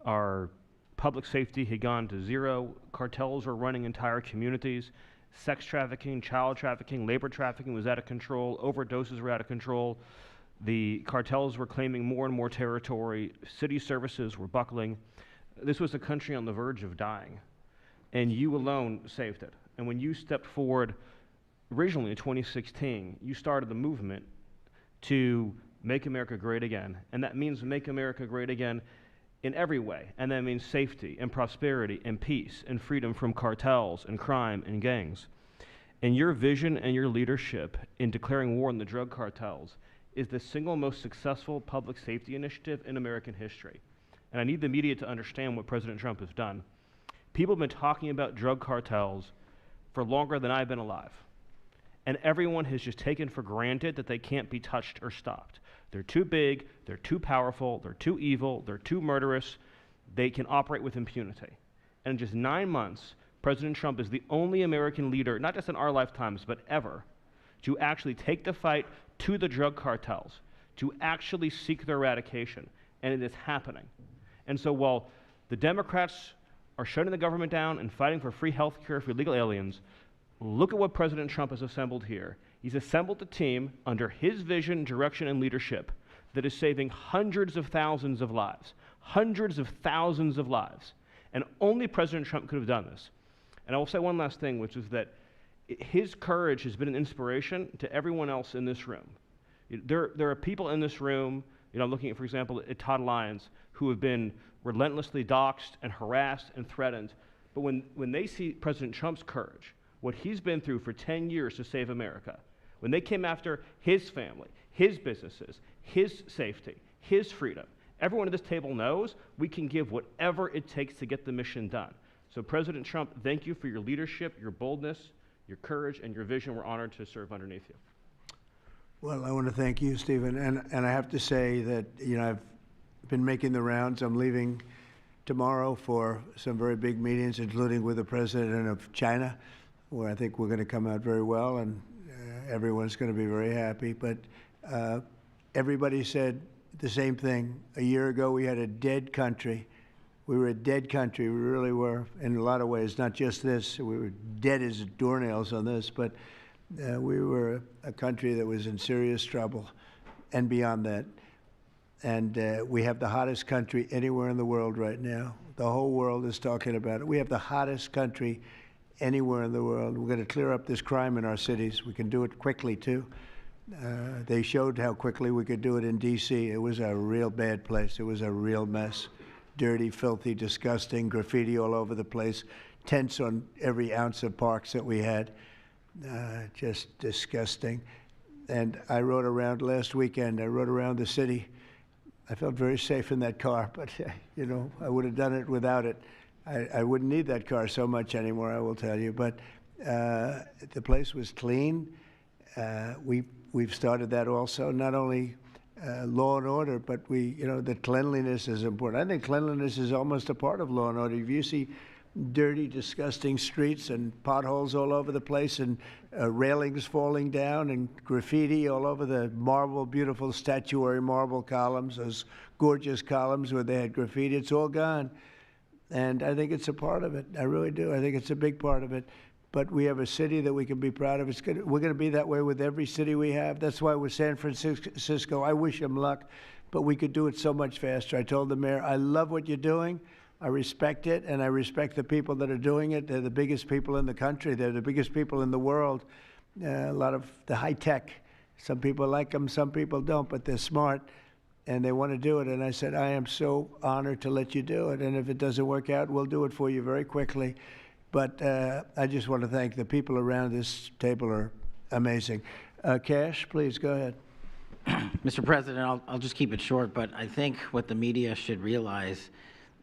Our public safety had gone to zero. Cartels were running entire communities. Sex trafficking, child trafficking, labor trafficking was out of control. Overdoses were out of control. The cartels were claiming more and more territory. City services were buckling. This was a country on the verge of dying, and you alone saved it. And when you stepped forward originally in 2016, you started the movement to make America great again. And that means make America great again in every way. And that means safety and prosperity and peace and freedom from cartels and crime and gangs. And your vision and your leadership in declaring war on the drug cartels is the single most successful public safety initiative in American history. And I need the media to understand what President Trump has done. People have been talking about drug cartels for longer than I've been alive. And everyone has just taken for granted that they can't be touched or stopped. They're too big, they're too powerful, they're too evil, they're too murderous. They can operate with impunity. And in just 9 months, President Trump is the only American leader, not just in our lifetimes, but ever, to actually take the fight to the drug cartels, to actually seek their eradication. And it is happening. And so while the Democrats are shutting the government down and fighting for free health care for illegal aliens, look at what President Trump has assembled here. He's assembled a team under his vision, direction, and leadership that is saving hundreds of thousands of lives. Hundreds of thousands of lives. And only President Trump could have done this. And I will say one last thing, which is that his courage has been an inspiration to everyone else in this room. There are people in this room, looking at, for example, at Todd Lyons, who have been relentlessly doxxed and harassed and threatened. But when they see President Trump's courage, what he's been through for 10 years to save America, when they came after his family, his businesses, his safety, his freedom, everyone at this table knows we can give whatever it takes to get the mission done. So President Trump, thank you for your leadership, your boldness, your courage, and your vision. We're honored to serve underneath you. Well, I want to thank you, Stephen. And I have to say that, I've been making the rounds. I'm leaving tomorrow for some very big meetings, including with the president of China, where I think we're going to come out very well, and everyone's going to be very happy. But everybody said the same thing. A year ago, we had a dead country. We were a dead country. We really were, in a lot of ways, not just this. We were dead as doornails on this, but we were a country that was in serious trouble and beyond that. And we have the hottest country anywhere in the world right now. The whole world is talking about it. We have the hottest country anywhere in the world. We're going to clear up this crime in our cities. We can do it quickly, too. They showed how quickly we could do it in D.C. It was a real bad place. It was a real mess. Dirty, filthy, disgusting, graffiti all over the place, tents on every ounce of parks that we had. Just disgusting. And I rode around last weekend. I rode around the city I felt very safe in that car, but you know, I would have done it without it. I wouldn't need that car so much anymore, I will tell you. But the place was clean. We've started that also. Not only law and order, but you know, that cleanliness is important. I think cleanliness is almost a part of law and order. If you see dirty, disgusting streets and potholes all over the place and railings falling down and graffiti all over the marble, beautiful statuary marble columns, those gorgeous columns where they had graffiti, it's all gone. And I think it's a part of it. I really do. I think it's a big part of it. But we have a city that we can be proud of. We're going to be that way with every city we have. That's why with San Francisco, I wish them luck, but we could do it so much faster. I told the mayor, I love what you're doing. I respect it, and I respect the people that are doing it. They're the biggest people in the country. They're the biggest people in the world. A lot of the high tech. Some people like them, some people don't, but they're smart, and they want to do it. And I said, I am so honored to let you do it, and if it doesn't work out, we'll do it for you very quickly. But I just want to thank the people around this table are amazing. Cash, please go ahead. Mr. President, I'll just keep it short, but I think what the media should realize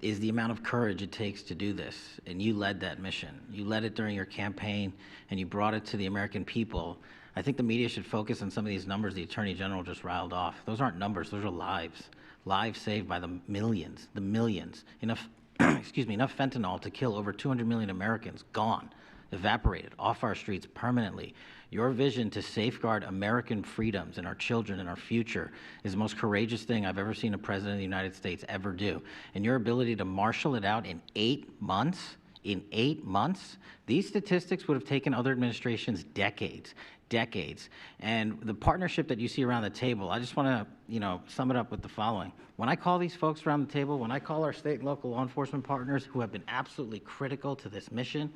is the amount of courage it takes to do this. And you led that mission. You led it during your campaign, and you brought it to the American people. I think the media should focus on some of these numbers the Attorney General just riled off. Those aren't numbers, those are lives. Lives saved by the millions. Enough, excuse me, enough fentanyl to kill over 200 million Americans, gone, evaporated, off our streets permanently. Your vision to safeguard American freedoms and our children and our future is the most courageous thing I've ever seen a president of the United States ever do. And your ability to marshal it out in 8 months, these statistics would have taken other administrations decades. And the partnership that you see around the table, I just want to, sum it up with the following. When I call these folks around the table, when I call our state and local law enforcement partners who have been absolutely critical to this mission,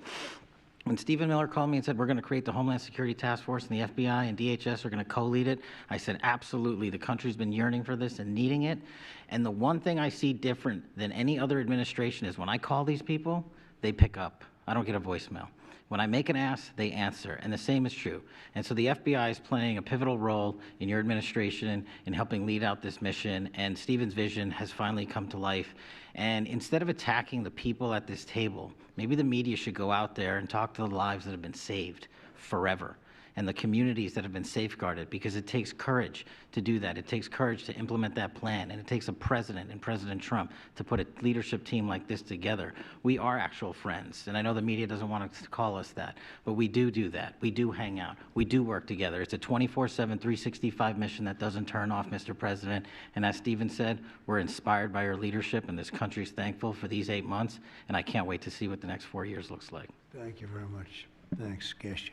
when Stephen Miller called me and said, we're going to create the Homeland Security Task Force and the FBI and DHS are going to co-lead it, I said, absolutely. The country's been yearning for this and needing it. And the one thing I see different than any other administration is when I call these people, they pick up. I don't get a voicemail. When I make an ask, they answer, and the same is true. And so the FBI is playing a pivotal role in your administration in helping lead out this mission, and Stephen's vision has finally come to life. And instead of attacking the people at this table, maybe the media should go out there and talk to the lives that have been saved forever and the communities that have been safeguarded, because it takes courage to do that. It takes courage to implement that plan, and it takes a president and President Trump to put a leadership team like this together. We are actual friends, and I know the media doesn't want to call us that, but we do that. We do hang out. We do work together. It's a 24/7, 365 mission that doesn't turn off, Mr. President, and as Stephen said, we're inspired by your leadership, and this country's thankful for these 8 months, and I can't wait to see what the next 4 years looks like. Thank you very much. Thanks, Cash.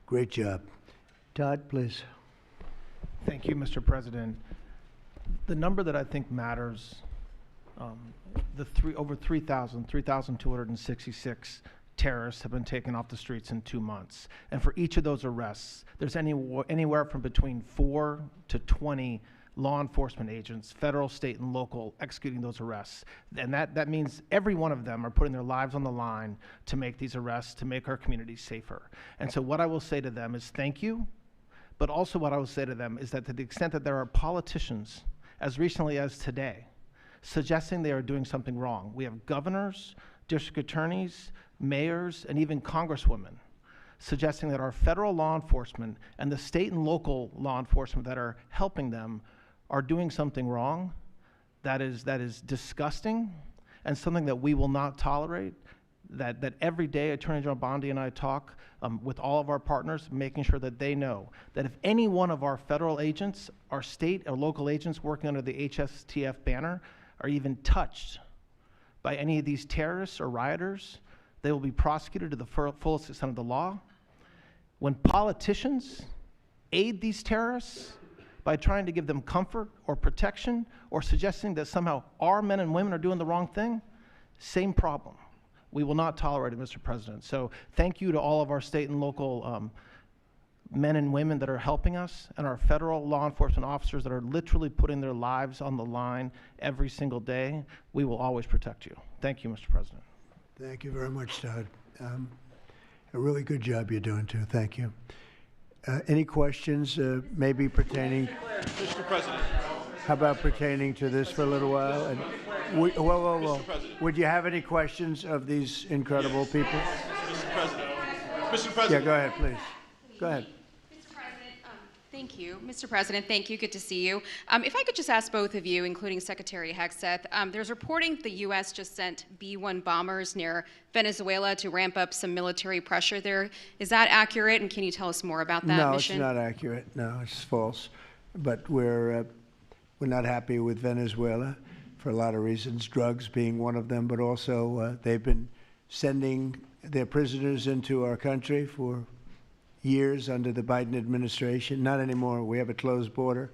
Great job. Todd, please. Thank you, Mr. President. The number that I think matters, over 3,266 terrorists have been taken off the streets in 2 months. And for each of those arrests, there's anywhere from between 4 to 20 law enforcement agents, federal, state, and local, executing those arrests. And that means every one of them are putting their lives on the line to make these arrests, to make our communities safer. And so what I will say to them is thank you, but also what I will say to them is that to the extent that there are politicians, as recently as today, suggesting they are doing something wrong. We have governors, district attorneys, mayors, and even congresswomen suggesting that our federal law enforcement and the state and local law enforcement that are helping them are doing something wrong. That is disgusting and something that we will not tolerate. That every day Attorney General Bondi and I talk with all of our partners, making sure that they know that if any one of our federal agents, our state or local agents working under the HSTF banner are even touched by any of these terrorists or rioters, they will be prosecuted to the fullest extent of the law. When politicians aid these terrorists by trying to give them comfort or protection or suggesting that somehow our men and women are doing the wrong thing, same problem. We will not tolerate it, Mr. President. So thank you to all of our state and local men and women that are helping us, and our federal law enforcement officers that are literally putting their lives on the line every single day. We will always protect you. Thank you, Mr. President. Thank you very much, Todd. A really good job you're doing, too. Thank you. Any questions maybe pertaining? Mr. President. How about pertaining to this for a little while? And whoa. Would you have any questions of these incredible people? Mr. President. Mr. President. Yeah, go ahead, please. Go ahead. Thank you. Mr. President, thank you. Good to see you. If I could just ask both of you, including Secretary Hegseth, there's reporting the U.S. just sent B-1 bombers near Venezuela to ramp up some military pressure there. Is that accurate, and can you tell us more about that mission? No, it's not accurate. No, it's false. But we're not happy with Venezuela for a lot of reasons, drugs being one of them, but also they've been sending their prisoners into our country for years under the Biden administration. Not anymore. We have a closed border.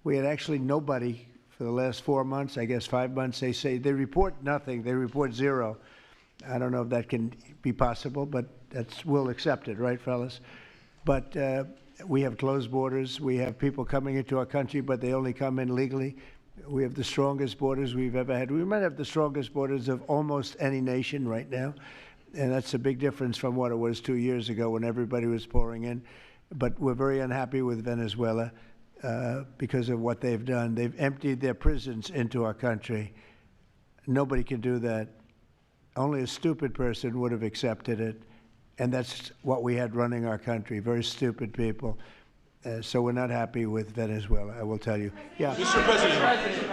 We had actually nobody for the last 4 months, I guess 5 months. They say they report nothing. They report zero. I don't know if that can be possible, but we'll accept it, right, fellas? But we have closed borders. We have people coming into our country, but they only come in legally. We have the strongest borders we've ever had. We might have the strongest borders of almost any nation right now. And that's a big difference from what it was 2 years ago when everybody was pouring in. But we're very unhappy with Venezuela because of what they've done. They've emptied their prisons into our country. Nobody can do that. Only a stupid person would have accepted it. And that's what we had running our country, very stupid people. So we're not happy with Venezuela, I will tell you. Yeah. Mr. President.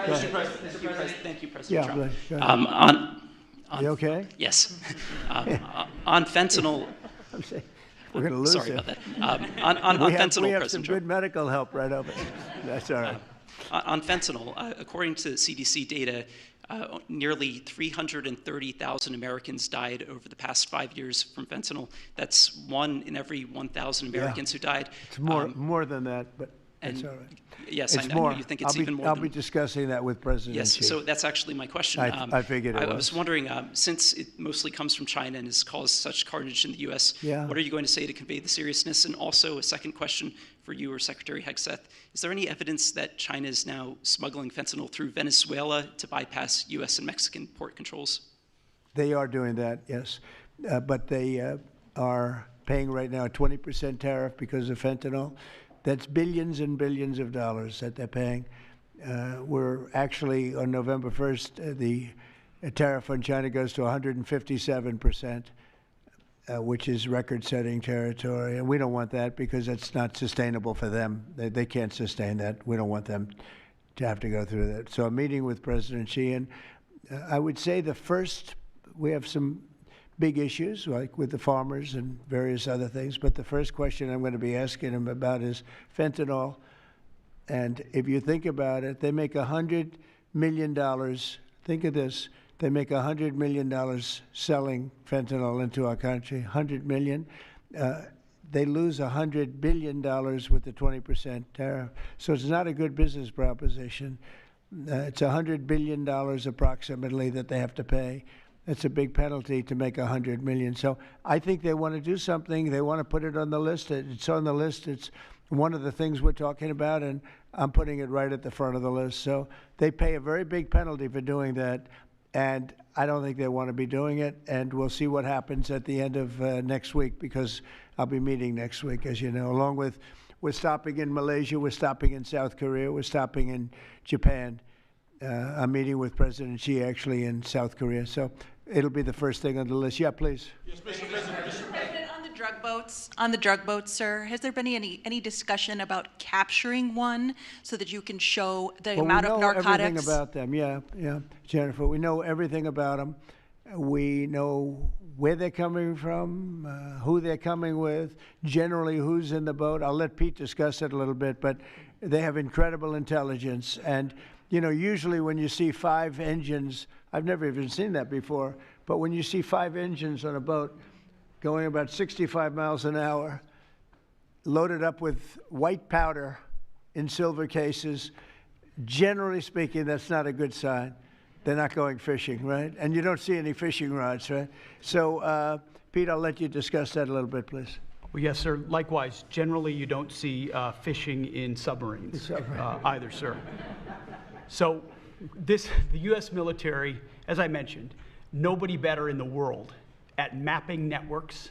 Mr. President. Thank you, President Trump. Go ahead. You okay? Yes. On fentanyl. We're going to lose Sorry him. about that. On fentanyl, we have President some good Trump. medical help right over there. That's all right. On fentanyl, according to CDC data, nearly 330,000 Americans died over the past 5 years from fentanyl. That's 1 in every 1,000 Americans who died. It's more than that, but it's all right. Yes, it's I more. know you think it's even more. I'll be discussing that with President Yes, Xi. so that's actually my question. I figured it was. I was wondering, since it mostly comes from China and has caused such carnage in the U.S., what are you going to say to convey the seriousness? And also a second question for you or Secretary Hegseth. Is there any evidence that China is now smuggling fentanyl through Venezuela to bypass U.S. and Mexican port controls? They are doing that, yes. But they are paying right now a 20% tariff because of fentanyl. That's billions and billions of dollars that they're paying. We're actually, on November 1st, the tariff on China goes to 157%, which is record-setting territory. And we don't want that because it's not sustainable for them. They can't sustain that. We don't want them to have to go through that. So I'm meeting with President Xi, and I would say we have some big issues, like with the farmers and various other things. But the first question I'm going to be asking him about is fentanyl. And if you think about it, they make $100 million. Think of this. They make $100 million selling fentanyl into our country, $100 million. They lose $100 billion with the 20% tariff. So it's not a good business proposition. It's $100 billion approximately that they have to pay. It's a big penalty to make $100 million. So I think they want to do something. They want to put it on the list. It's on the list. It's one of the things we're talking about, and I'm putting it right at the front of the list. So they pay a very big penalty for doing that, and I don't think they want to be doing it. And we'll see what happens at the end of next week, because I'll be meeting next week, as you know, along with we're stopping in Malaysia, we're stopping in South Korea, we're stopping in Japan. I'm meeting with President Xi actually in South Korea. So it'll be the first thing on the list. Yeah, please. Yes, Mr. President. Mr. President, on the drug boats, sir, has there been any discussion about capturing one so that you can show the amount of narcotics? We know everything about them. Yeah, Jennifer. We know everything about them. We know where they're coming from, who they're coming with, generally who's in the boat. I'll let Pete discuss it a little bit, but they have incredible intelligence. And you know, usually when you see 5 engines, I've never even seen that before, but when you see 5 engines on a boat going about 65 miles an hour, loaded up with white powder in silver cases, generally speaking, that's not a good sign. They're not going fishing, right? And you don't see any fishing rods, right? So, Pete, I'll let you discuss that a little bit, please. Well, yes, sir. Likewise, generally you don't see fishing in submarines either, sir. So the U.S. military, as I mentioned, nobody better in the world at mapping networks,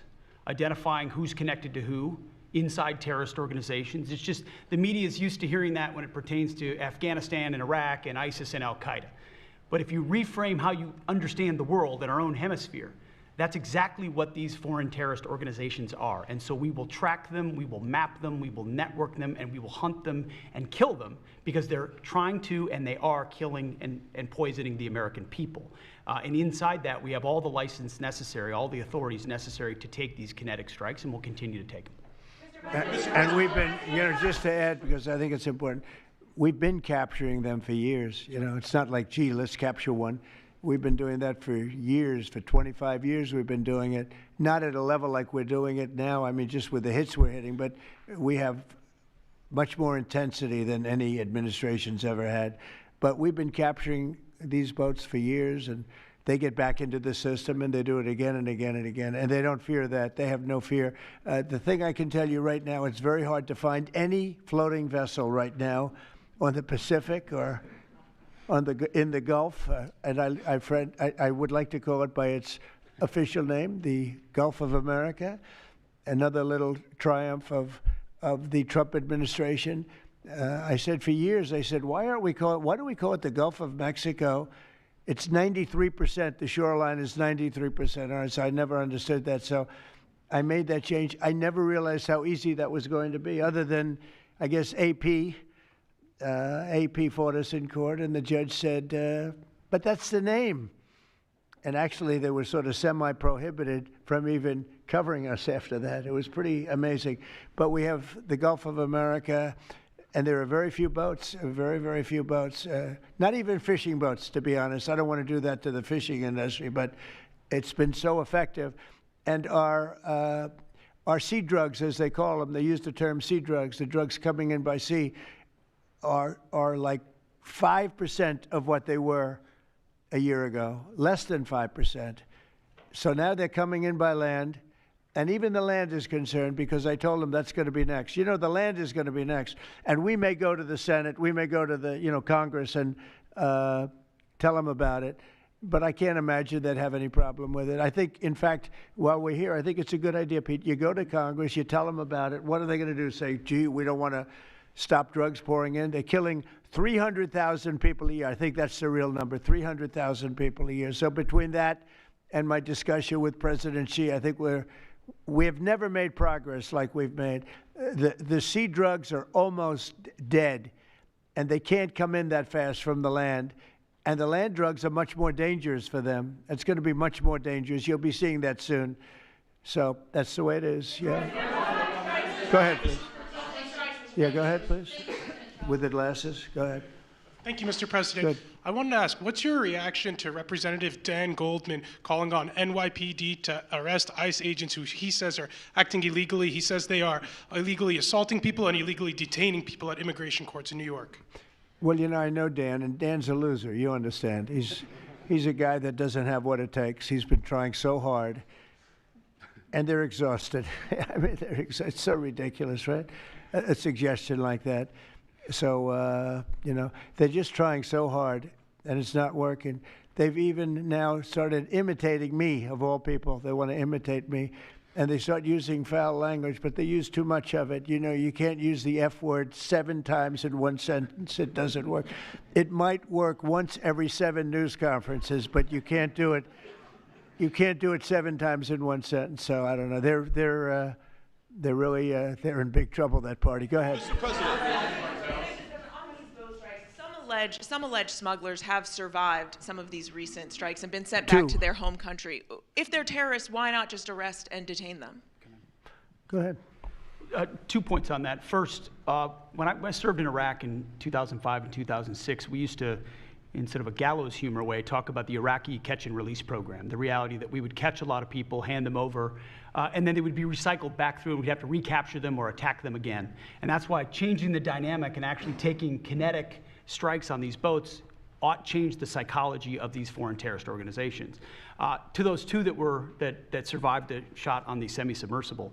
identifying who's connected to who, inside terrorist organizations. It's just the media is used to hearing that when it pertains to Afghanistan and Iraq and ISIS and Al-Qaeda. But if you reframe how you understand the world in our own hemisphere, that's exactly what these foreign terrorist organizations are. And so we will track them, we will map them, we will network them, and we will hunt them and kill them because they're trying to and they are killing and poisoning the American people. And inside that, we have all the license necessary, all the authorities necessary to take these kinetic strikes, and we'll continue to take them. And we've been, just to add, because I think it's important, we've been capturing them for years. It's not like, gee, let's capture one. We've been doing that for years. For 25 years, we've been doing it. Not at a level like we're doing it now. I mean, just with the hits we're hitting, but we have much more intensity than any administration's ever had. But we've been capturing these boats for years, and they get back into the system, and they do it again and again and again, and they don't fear that. They have no fear. The thing I can tell you right now, it's very hard to find any floating vessel right now on the Pacific or in the Gulf, and I would like to call it by its official name, the Gulf of America. Another little triumph of the Trump administration. I said for years, why do we call it the Gulf of Mexico? It's 93%. The shoreline is 93%. All right, so I never understood that. So I made that change. I never realized how easy that was going to be, other than, I guess, AP fought us in court, and the judge said, but that's the name. And actually, they were sort of semi-prohibited from even covering us after that. It was pretty amazing. But we have the Gulf of America, and there are very few boats, very, very few boats, not even fishing boats, to be honest. I don't want to do that to the fishing industry, but it's been so effective. And our sea drugs, as they call them, they use the term sea drugs, the drugs coming in by sea, are like 5% of what they were a year ago, less than 5%. So now they're coming in by land, and even the land is concerned because I told them that's going to be next. The land is going to be next. And we may go to the Senate, we may go to the, Congress and tell them about it, but I can't imagine they'd have any problem with it. I think, in fact, while we're here, I think it's a good idea, Pete. You go to Congress, you tell them about it. What are they going to do? Say, gee, we don't want to stop drugs pouring in. They're killing 300,000 people a year. I think that's the real number, 300,000 people a year. So between that and my discussion with President Xi, I think we have never made progress like we've made. The sea drugs are almost dead, and they can't come in that fast from the land. And the land drugs are much more dangerous for them. It's going to be much more dangerous. You'll be seeing that soon. So that's the way it is. Yeah. Go ahead, please. Yeah, go ahead, please. With the glasses, go ahead. Thank you, Mr. President. Good. I wanted to ask, what's your reaction to Representative Dan Goldman calling on NYPD to arrest ICE agents who he says are acting illegally? He says they are illegally assaulting people and illegally detaining people at immigration courts in New York. Well, I know Dan, and Dan's a loser. You understand. He's a guy that doesn't have what it takes. He's been trying so hard, and they're exhausted. I mean, it's so ridiculous, right? A suggestion like that. So, they're just trying so hard, and it's not working. They've even now started imitating me, of all people. They want to imitate me, and they start using foul language, but they use too much of it. You can't use the F word 7 times in one sentence. It doesn't work. It might work once every 7 news conferences, but you can't do it. You can't do it 7 times in one sentence. So I don't know. They're really they're in big trouble, that party. Go ahead. Mr. President. Some alleged smugglers have survived some of these recent strikes and been sent back to their home country. If they're terrorists, why not just arrest and detain them? Go ahead. 2 points on that. First, when I served in Iraq in 2005 and 2006, we used to, in sort of a gallows humor way, talk about the Iraqi catch and release program, the reality that we would catch a lot of people, hand them over, and then they would be recycled back through, and we'd have to recapture them or attack them again. And that's why changing the dynamic and actually taking kinetic strikes on these boats ought change the psychology of these foreign terrorist organizations. To those 2 that survived the shot on the semi-submersible,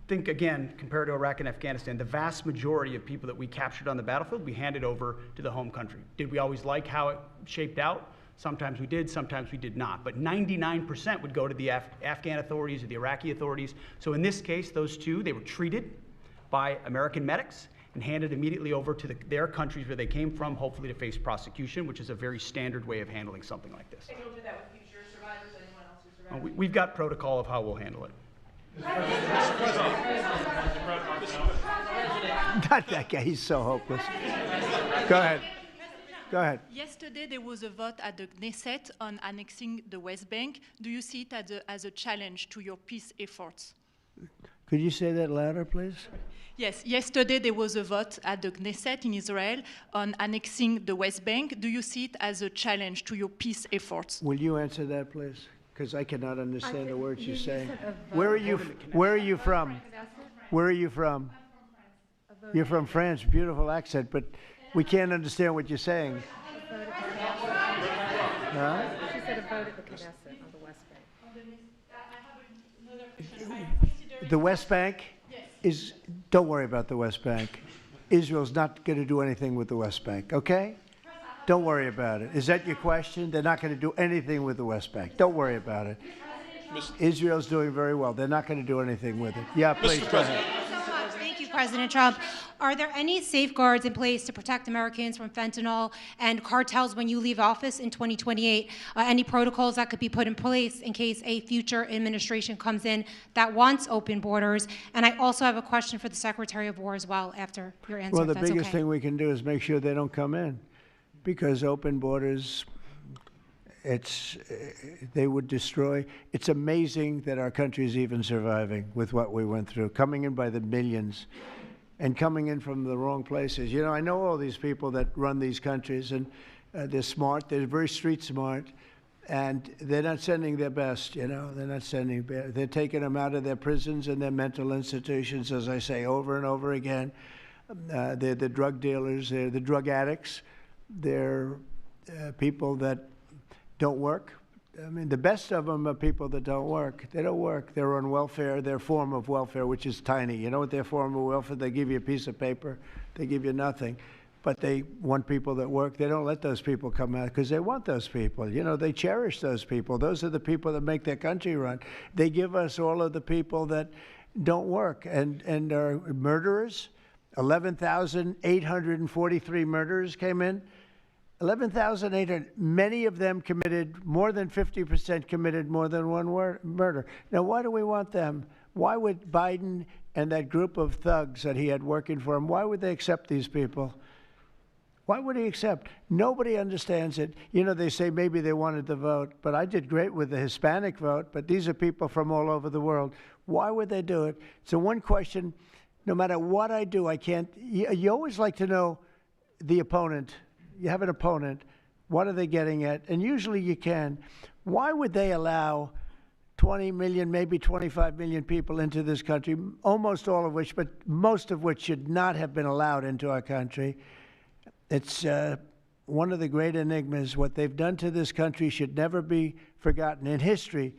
think again, compared to Iraq and Afghanistan, the vast majority of people that we captured on the battlefield, we handed over to the home country. Did we always like how it shaped out? Sometimes we did, sometimes we did not. But 99% would go to the Afghan authorities or the Iraqi authorities. So in this case, those two, they were treated by American medics and handed immediately over to their countries where they came from, hopefully to face prosecution, which is a very standard way of handling something like this. And you'll do that with future survivors, anyone else who survived? We've got protocol of how we'll handle it. Not that guy, he's so hopeless. Go ahead. Go ahead. Yesterday, there was a vote at the Knesset on annexing the West Bank. Do you see it as a challenge to your peace efforts? Could you say that louder, please? Yes, yesterday there was a vote at the Knesset in Israel on annexing the West Bank. Do you see it as a challenge to your peace efforts? Will you answer that, please? Because I cannot understand the words you're saying. Where are you from? Where are you from? You're from France, beautiful accent, but we can't understand what you're saying. Huh? She said a vote at the Knesset on the West Bank. The West Bank is, don't worry about the West Bank. Israel's not going to do anything with the West Bank, okay? Don't worry about it. Is that your question? They're not going to do anything with the West Bank. Don't worry about it. Israel's doing very well. They're not going to do anything with it. Yeah, please, go ahead. Thank you, President Trump. Are there any safeguards in place to protect Americans from fentanyl and cartels when you leave office in 2028? Any protocols that could be put in place in case a future administration comes in that wants open borders? And I also have a question for the Secretary of War as well after your answer. Well, the if that's biggest okay. thing we can do is make sure they don't come in, because open borders, they would destroy. It's amazing that our country is even surviving with what we went through, coming in by the millions and coming in from the wrong places. You know, I know all these people that run these countries, and they're smart, they're very street smart, and they're not sending their best, you know, they're taking them out of their prisons and their mental institutions, as I say over and over again. They're the drug dealers, they're the drug addicts, they're people that don't work. I mean, the best of them are people that don't work. They don't work. They're on welfare, their form of welfare, which is tiny. You know what their form of welfare? They give you a piece of paper. They give you nothing. But they want people that work. They don't let those people come out because they want those people. You know, they cherish those people. Those are the people that make their country run. They give us all of the people that don't work and are murderers. 11,843 murderers came in. 11,800, many of them committed, more than 50% committed more than one murder. Now, why do we want them? Why would Biden and that group of thugs that he had working for him, why would they accept these people? Why would he accept? Nobody understands it. You know, they say maybe they wanted the vote, but I did great with the Hispanic vote, but these are people from all over the world. Why would they do it? So one question, no matter what I do, I can't, you always like to know the opponent. You have an opponent, what are they getting at? And usually you can. Why would they allow 20 million, maybe 25 million people into this country, almost all of which, but most of which should not have been allowed into our country? It's one of the great enigmas. What they've done to this country should never be forgotten. In history,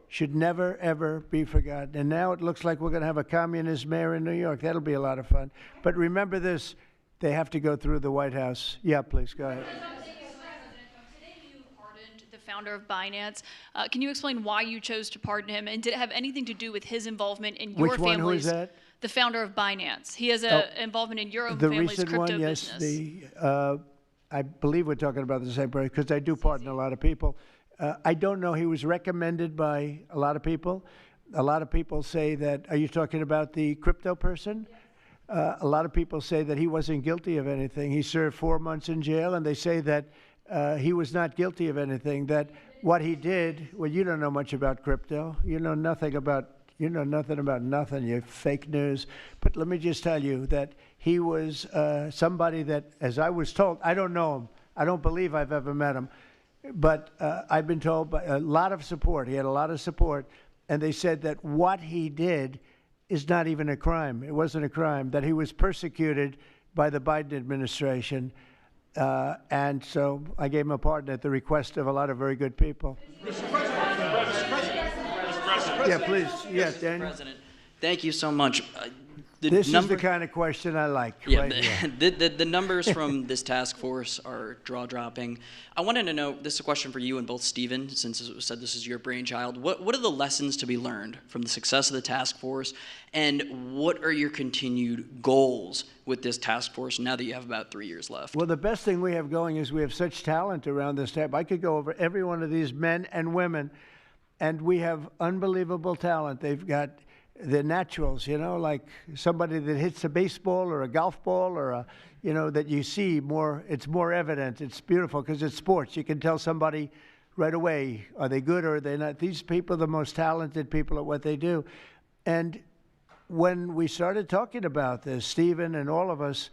should never, ever be forgotten. And now it looks like we're going to have a communist mayor in New York. That'll be a lot of fun. But remember this. They have to go through the White House. Yeah, please, go ahead. Today you pardoned the founder of Binance. Can you explain why you chose to pardon him, and did it have anything to do with his involvement in your Which one? family's? Who is that? The founder of Binance. He has an involvement in your own family's crypto business. I believe we're talking about the same person, because I do pardon a lot of people. I don't know. He was recommended by a lot of people. A lot of people say that, are you talking about the crypto person? Yes. A lot of people say that he wasn't guilty of anything. He served 4 months in jail, and they say that he was not guilty of anything, that what he did, well, you don't know much about crypto. You know nothing about nothing, you fake news. But let me just tell you that he was somebody that, as I was told, I don't know him. I don't believe I've ever met him. But I've been told by a lot of support. He had a lot of support. And they said that what he did is not even a crime. It wasn't a crime, that he was persecuted by the Biden administration. And so I gave him a pardon at the request of a lot of very good people. Mr. President. Yeah, please. Yes, Daniel. President, thank you so much. This is the kind of question I like. Yeah, right here. the numbers from this task force are jaw-dropping. I wanted to know, this is a question for you and both Stephen, since it was said this is your brainchild. What are the lessons to be learned from the success of the task force, and what are your continued goals with this task force now that you have about 3 years left? Well, the best thing we have going is we have such talent around this table. I could go over every one of these men and women, and we have unbelievable talent. They've got the naturals, you know, like somebody that hits a baseball or a golf ball or a, you know, that you see more, it's more evident. It's beautiful because it's sports. You can tell somebody right away, are they good or are they not? These people are the most talented people at what they do. And when we started talking about this, Stephen and all of us,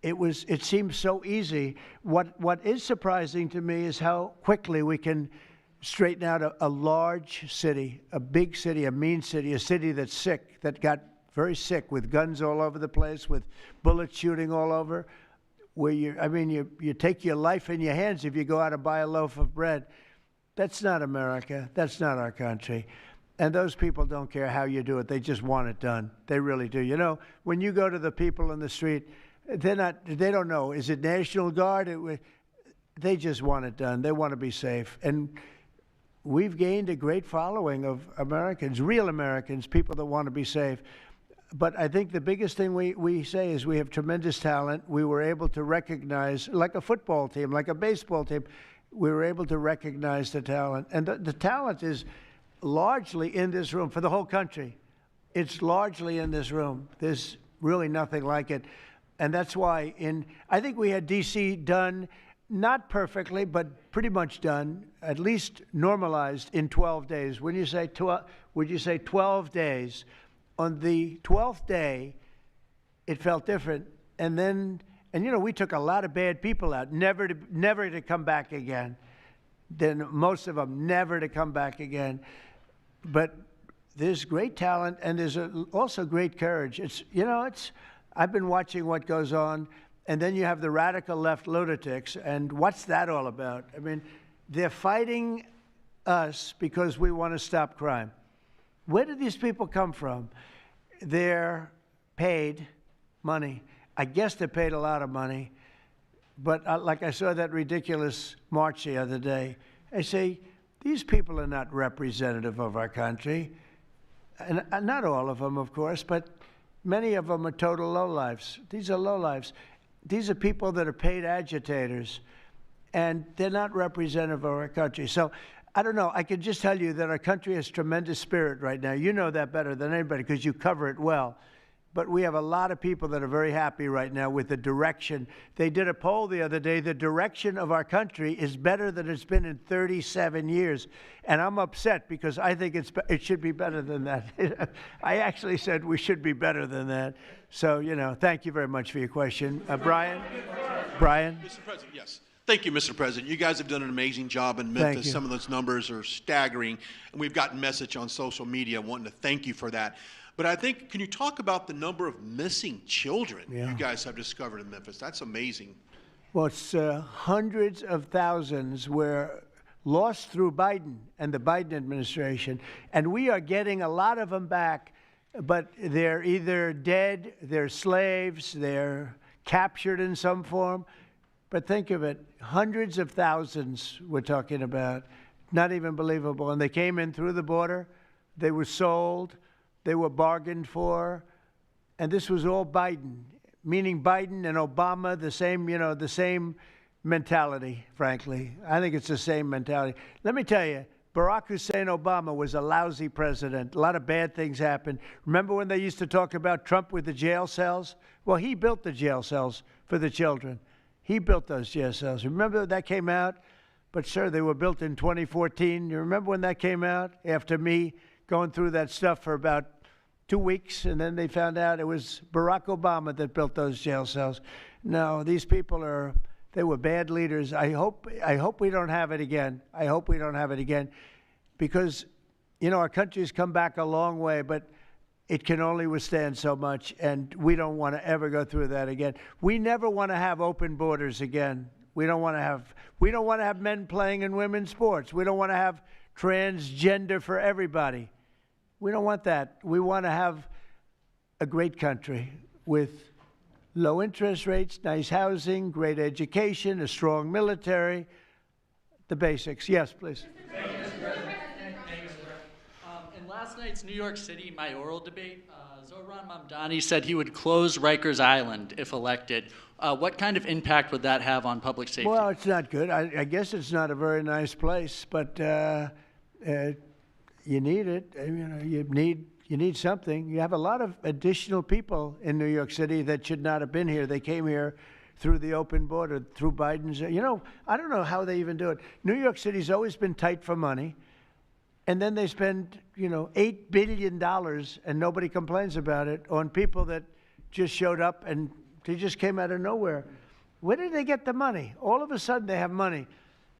it seems so easy. What is surprising to me is how quickly we can straighten out a large city, a big city, a mean city, a city that's sick, that got very sick with guns all over the place, with bullets shooting all over, where you take your life in your hands if you go out and buy a loaf of bread. That's not America. That's not our country. And those people don't care how you do it. They just want it done. They really do. You know, when you go to the people in the street, they don't know, is it National Guard? They just want it done. They want to be safe. And we've gained a great following of Americans, real Americans, people that want to be safe. But I think the biggest thing we say is we have tremendous talent. We were able to recognize, like a football team, like a baseball team, we were able to recognize the talent. And the talent is largely in this room for the whole country. It's largely in this room. There's really nothing like it. And that's why I think we had D.C. done, not perfectly, but pretty much done, at least normalized in 12 days. When you say would you say 12 days? On the 12th day, it felt different. And you know, we took a lot of bad people out, never to come back again. Then most of them never to come back again. But there's great talent, and there's also great courage. I've been watching what goes on. And then you have the radical left lunatics, and what's that all about? I mean, they're fighting us because we want to stop crime. Where do these people come from? They're paid money. I guess they're paid a lot of money. But like I saw that ridiculous march the other day, I say, these people are not representative of our country. And not all of them, of course, but many of them are total lowlifes. These are lowlifes. These are people that are paid agitators, and they're not representative of our country. So I don't know. I can just tell you that our country has tremendous spirit right now. You know that better than anybody because you cover it well. But we have a lot of people that are very happy right now with the direction. They did a poll the other day. The direction of our country is better than it's been in 37 years. And I'm upset because I think it should be better than that. I actually said we should be better than that. So, you know, thank you very much for your question. Brian? Mr. President, yes. Thank you, Mr. President. You guys have done an amazing job in Memphis. Some of those numbers are staggering, and we've gotten message on social media wanting to thank you for that. But I think, can you talk about the number of missing children you guys have discovered in Memphis? That's amazing. Well, it's hundreds of thousands were lost through Biden and the Biden administration, and we are getting a lot of them back, but they're either dead, they're slaves, they're captured in some form. But think of it, hundreds of thousands we're talking about, not even believable. And they came in through the border, they were sold, they were bargained for, and this was all Biden, meaning Biden and Obama, the same mentality, frankly. I think it's the same mentality. Let me tell you, Barack Hussein Obama was a lousy president. A lot of bad things happened. Remember when they used to talk about Trump with the jail cells? Well, he built the jail cells for the children. He built those jail cells. Remember that came out? But, sir, they were built in 2014. You remember when that came out? After me going through that stuff for about 2 weeks, and then they found out it was Barack Obama that built those jail cells. No, these people they were bad leaders. I hope we don't have it again. I hope we don't have it again because, you know, our country's come back a long way, but it can only withstand so much, and we don't want to ever go through that again. We never want to have open borders again. We don't want to have men playing in women's sports. We don't want to have transgender for everybody. We don't want that. We want to have a great country with low interest rates, nice housing, great education, a strong military, the basics. Yes, please. Thank you, Mr. President. In last night's New York City mayoral debate, Zohran Mamdani said he would close Rikers Island if elected. What kind of impact would that have on public safety? Well, it's not good. I guess it's not a very nice place, but you need it. You need something. You have a lot of additional people in New York City that should not have been here. They came here through the open border, through Biden's. I don't know how they even do it. New York City's always been tight for money, and then they spend, $8 billion, and nobody complains about it, on people that just showed up and they just came out of nowhere. Where did they get the money? All of a sudden they have money.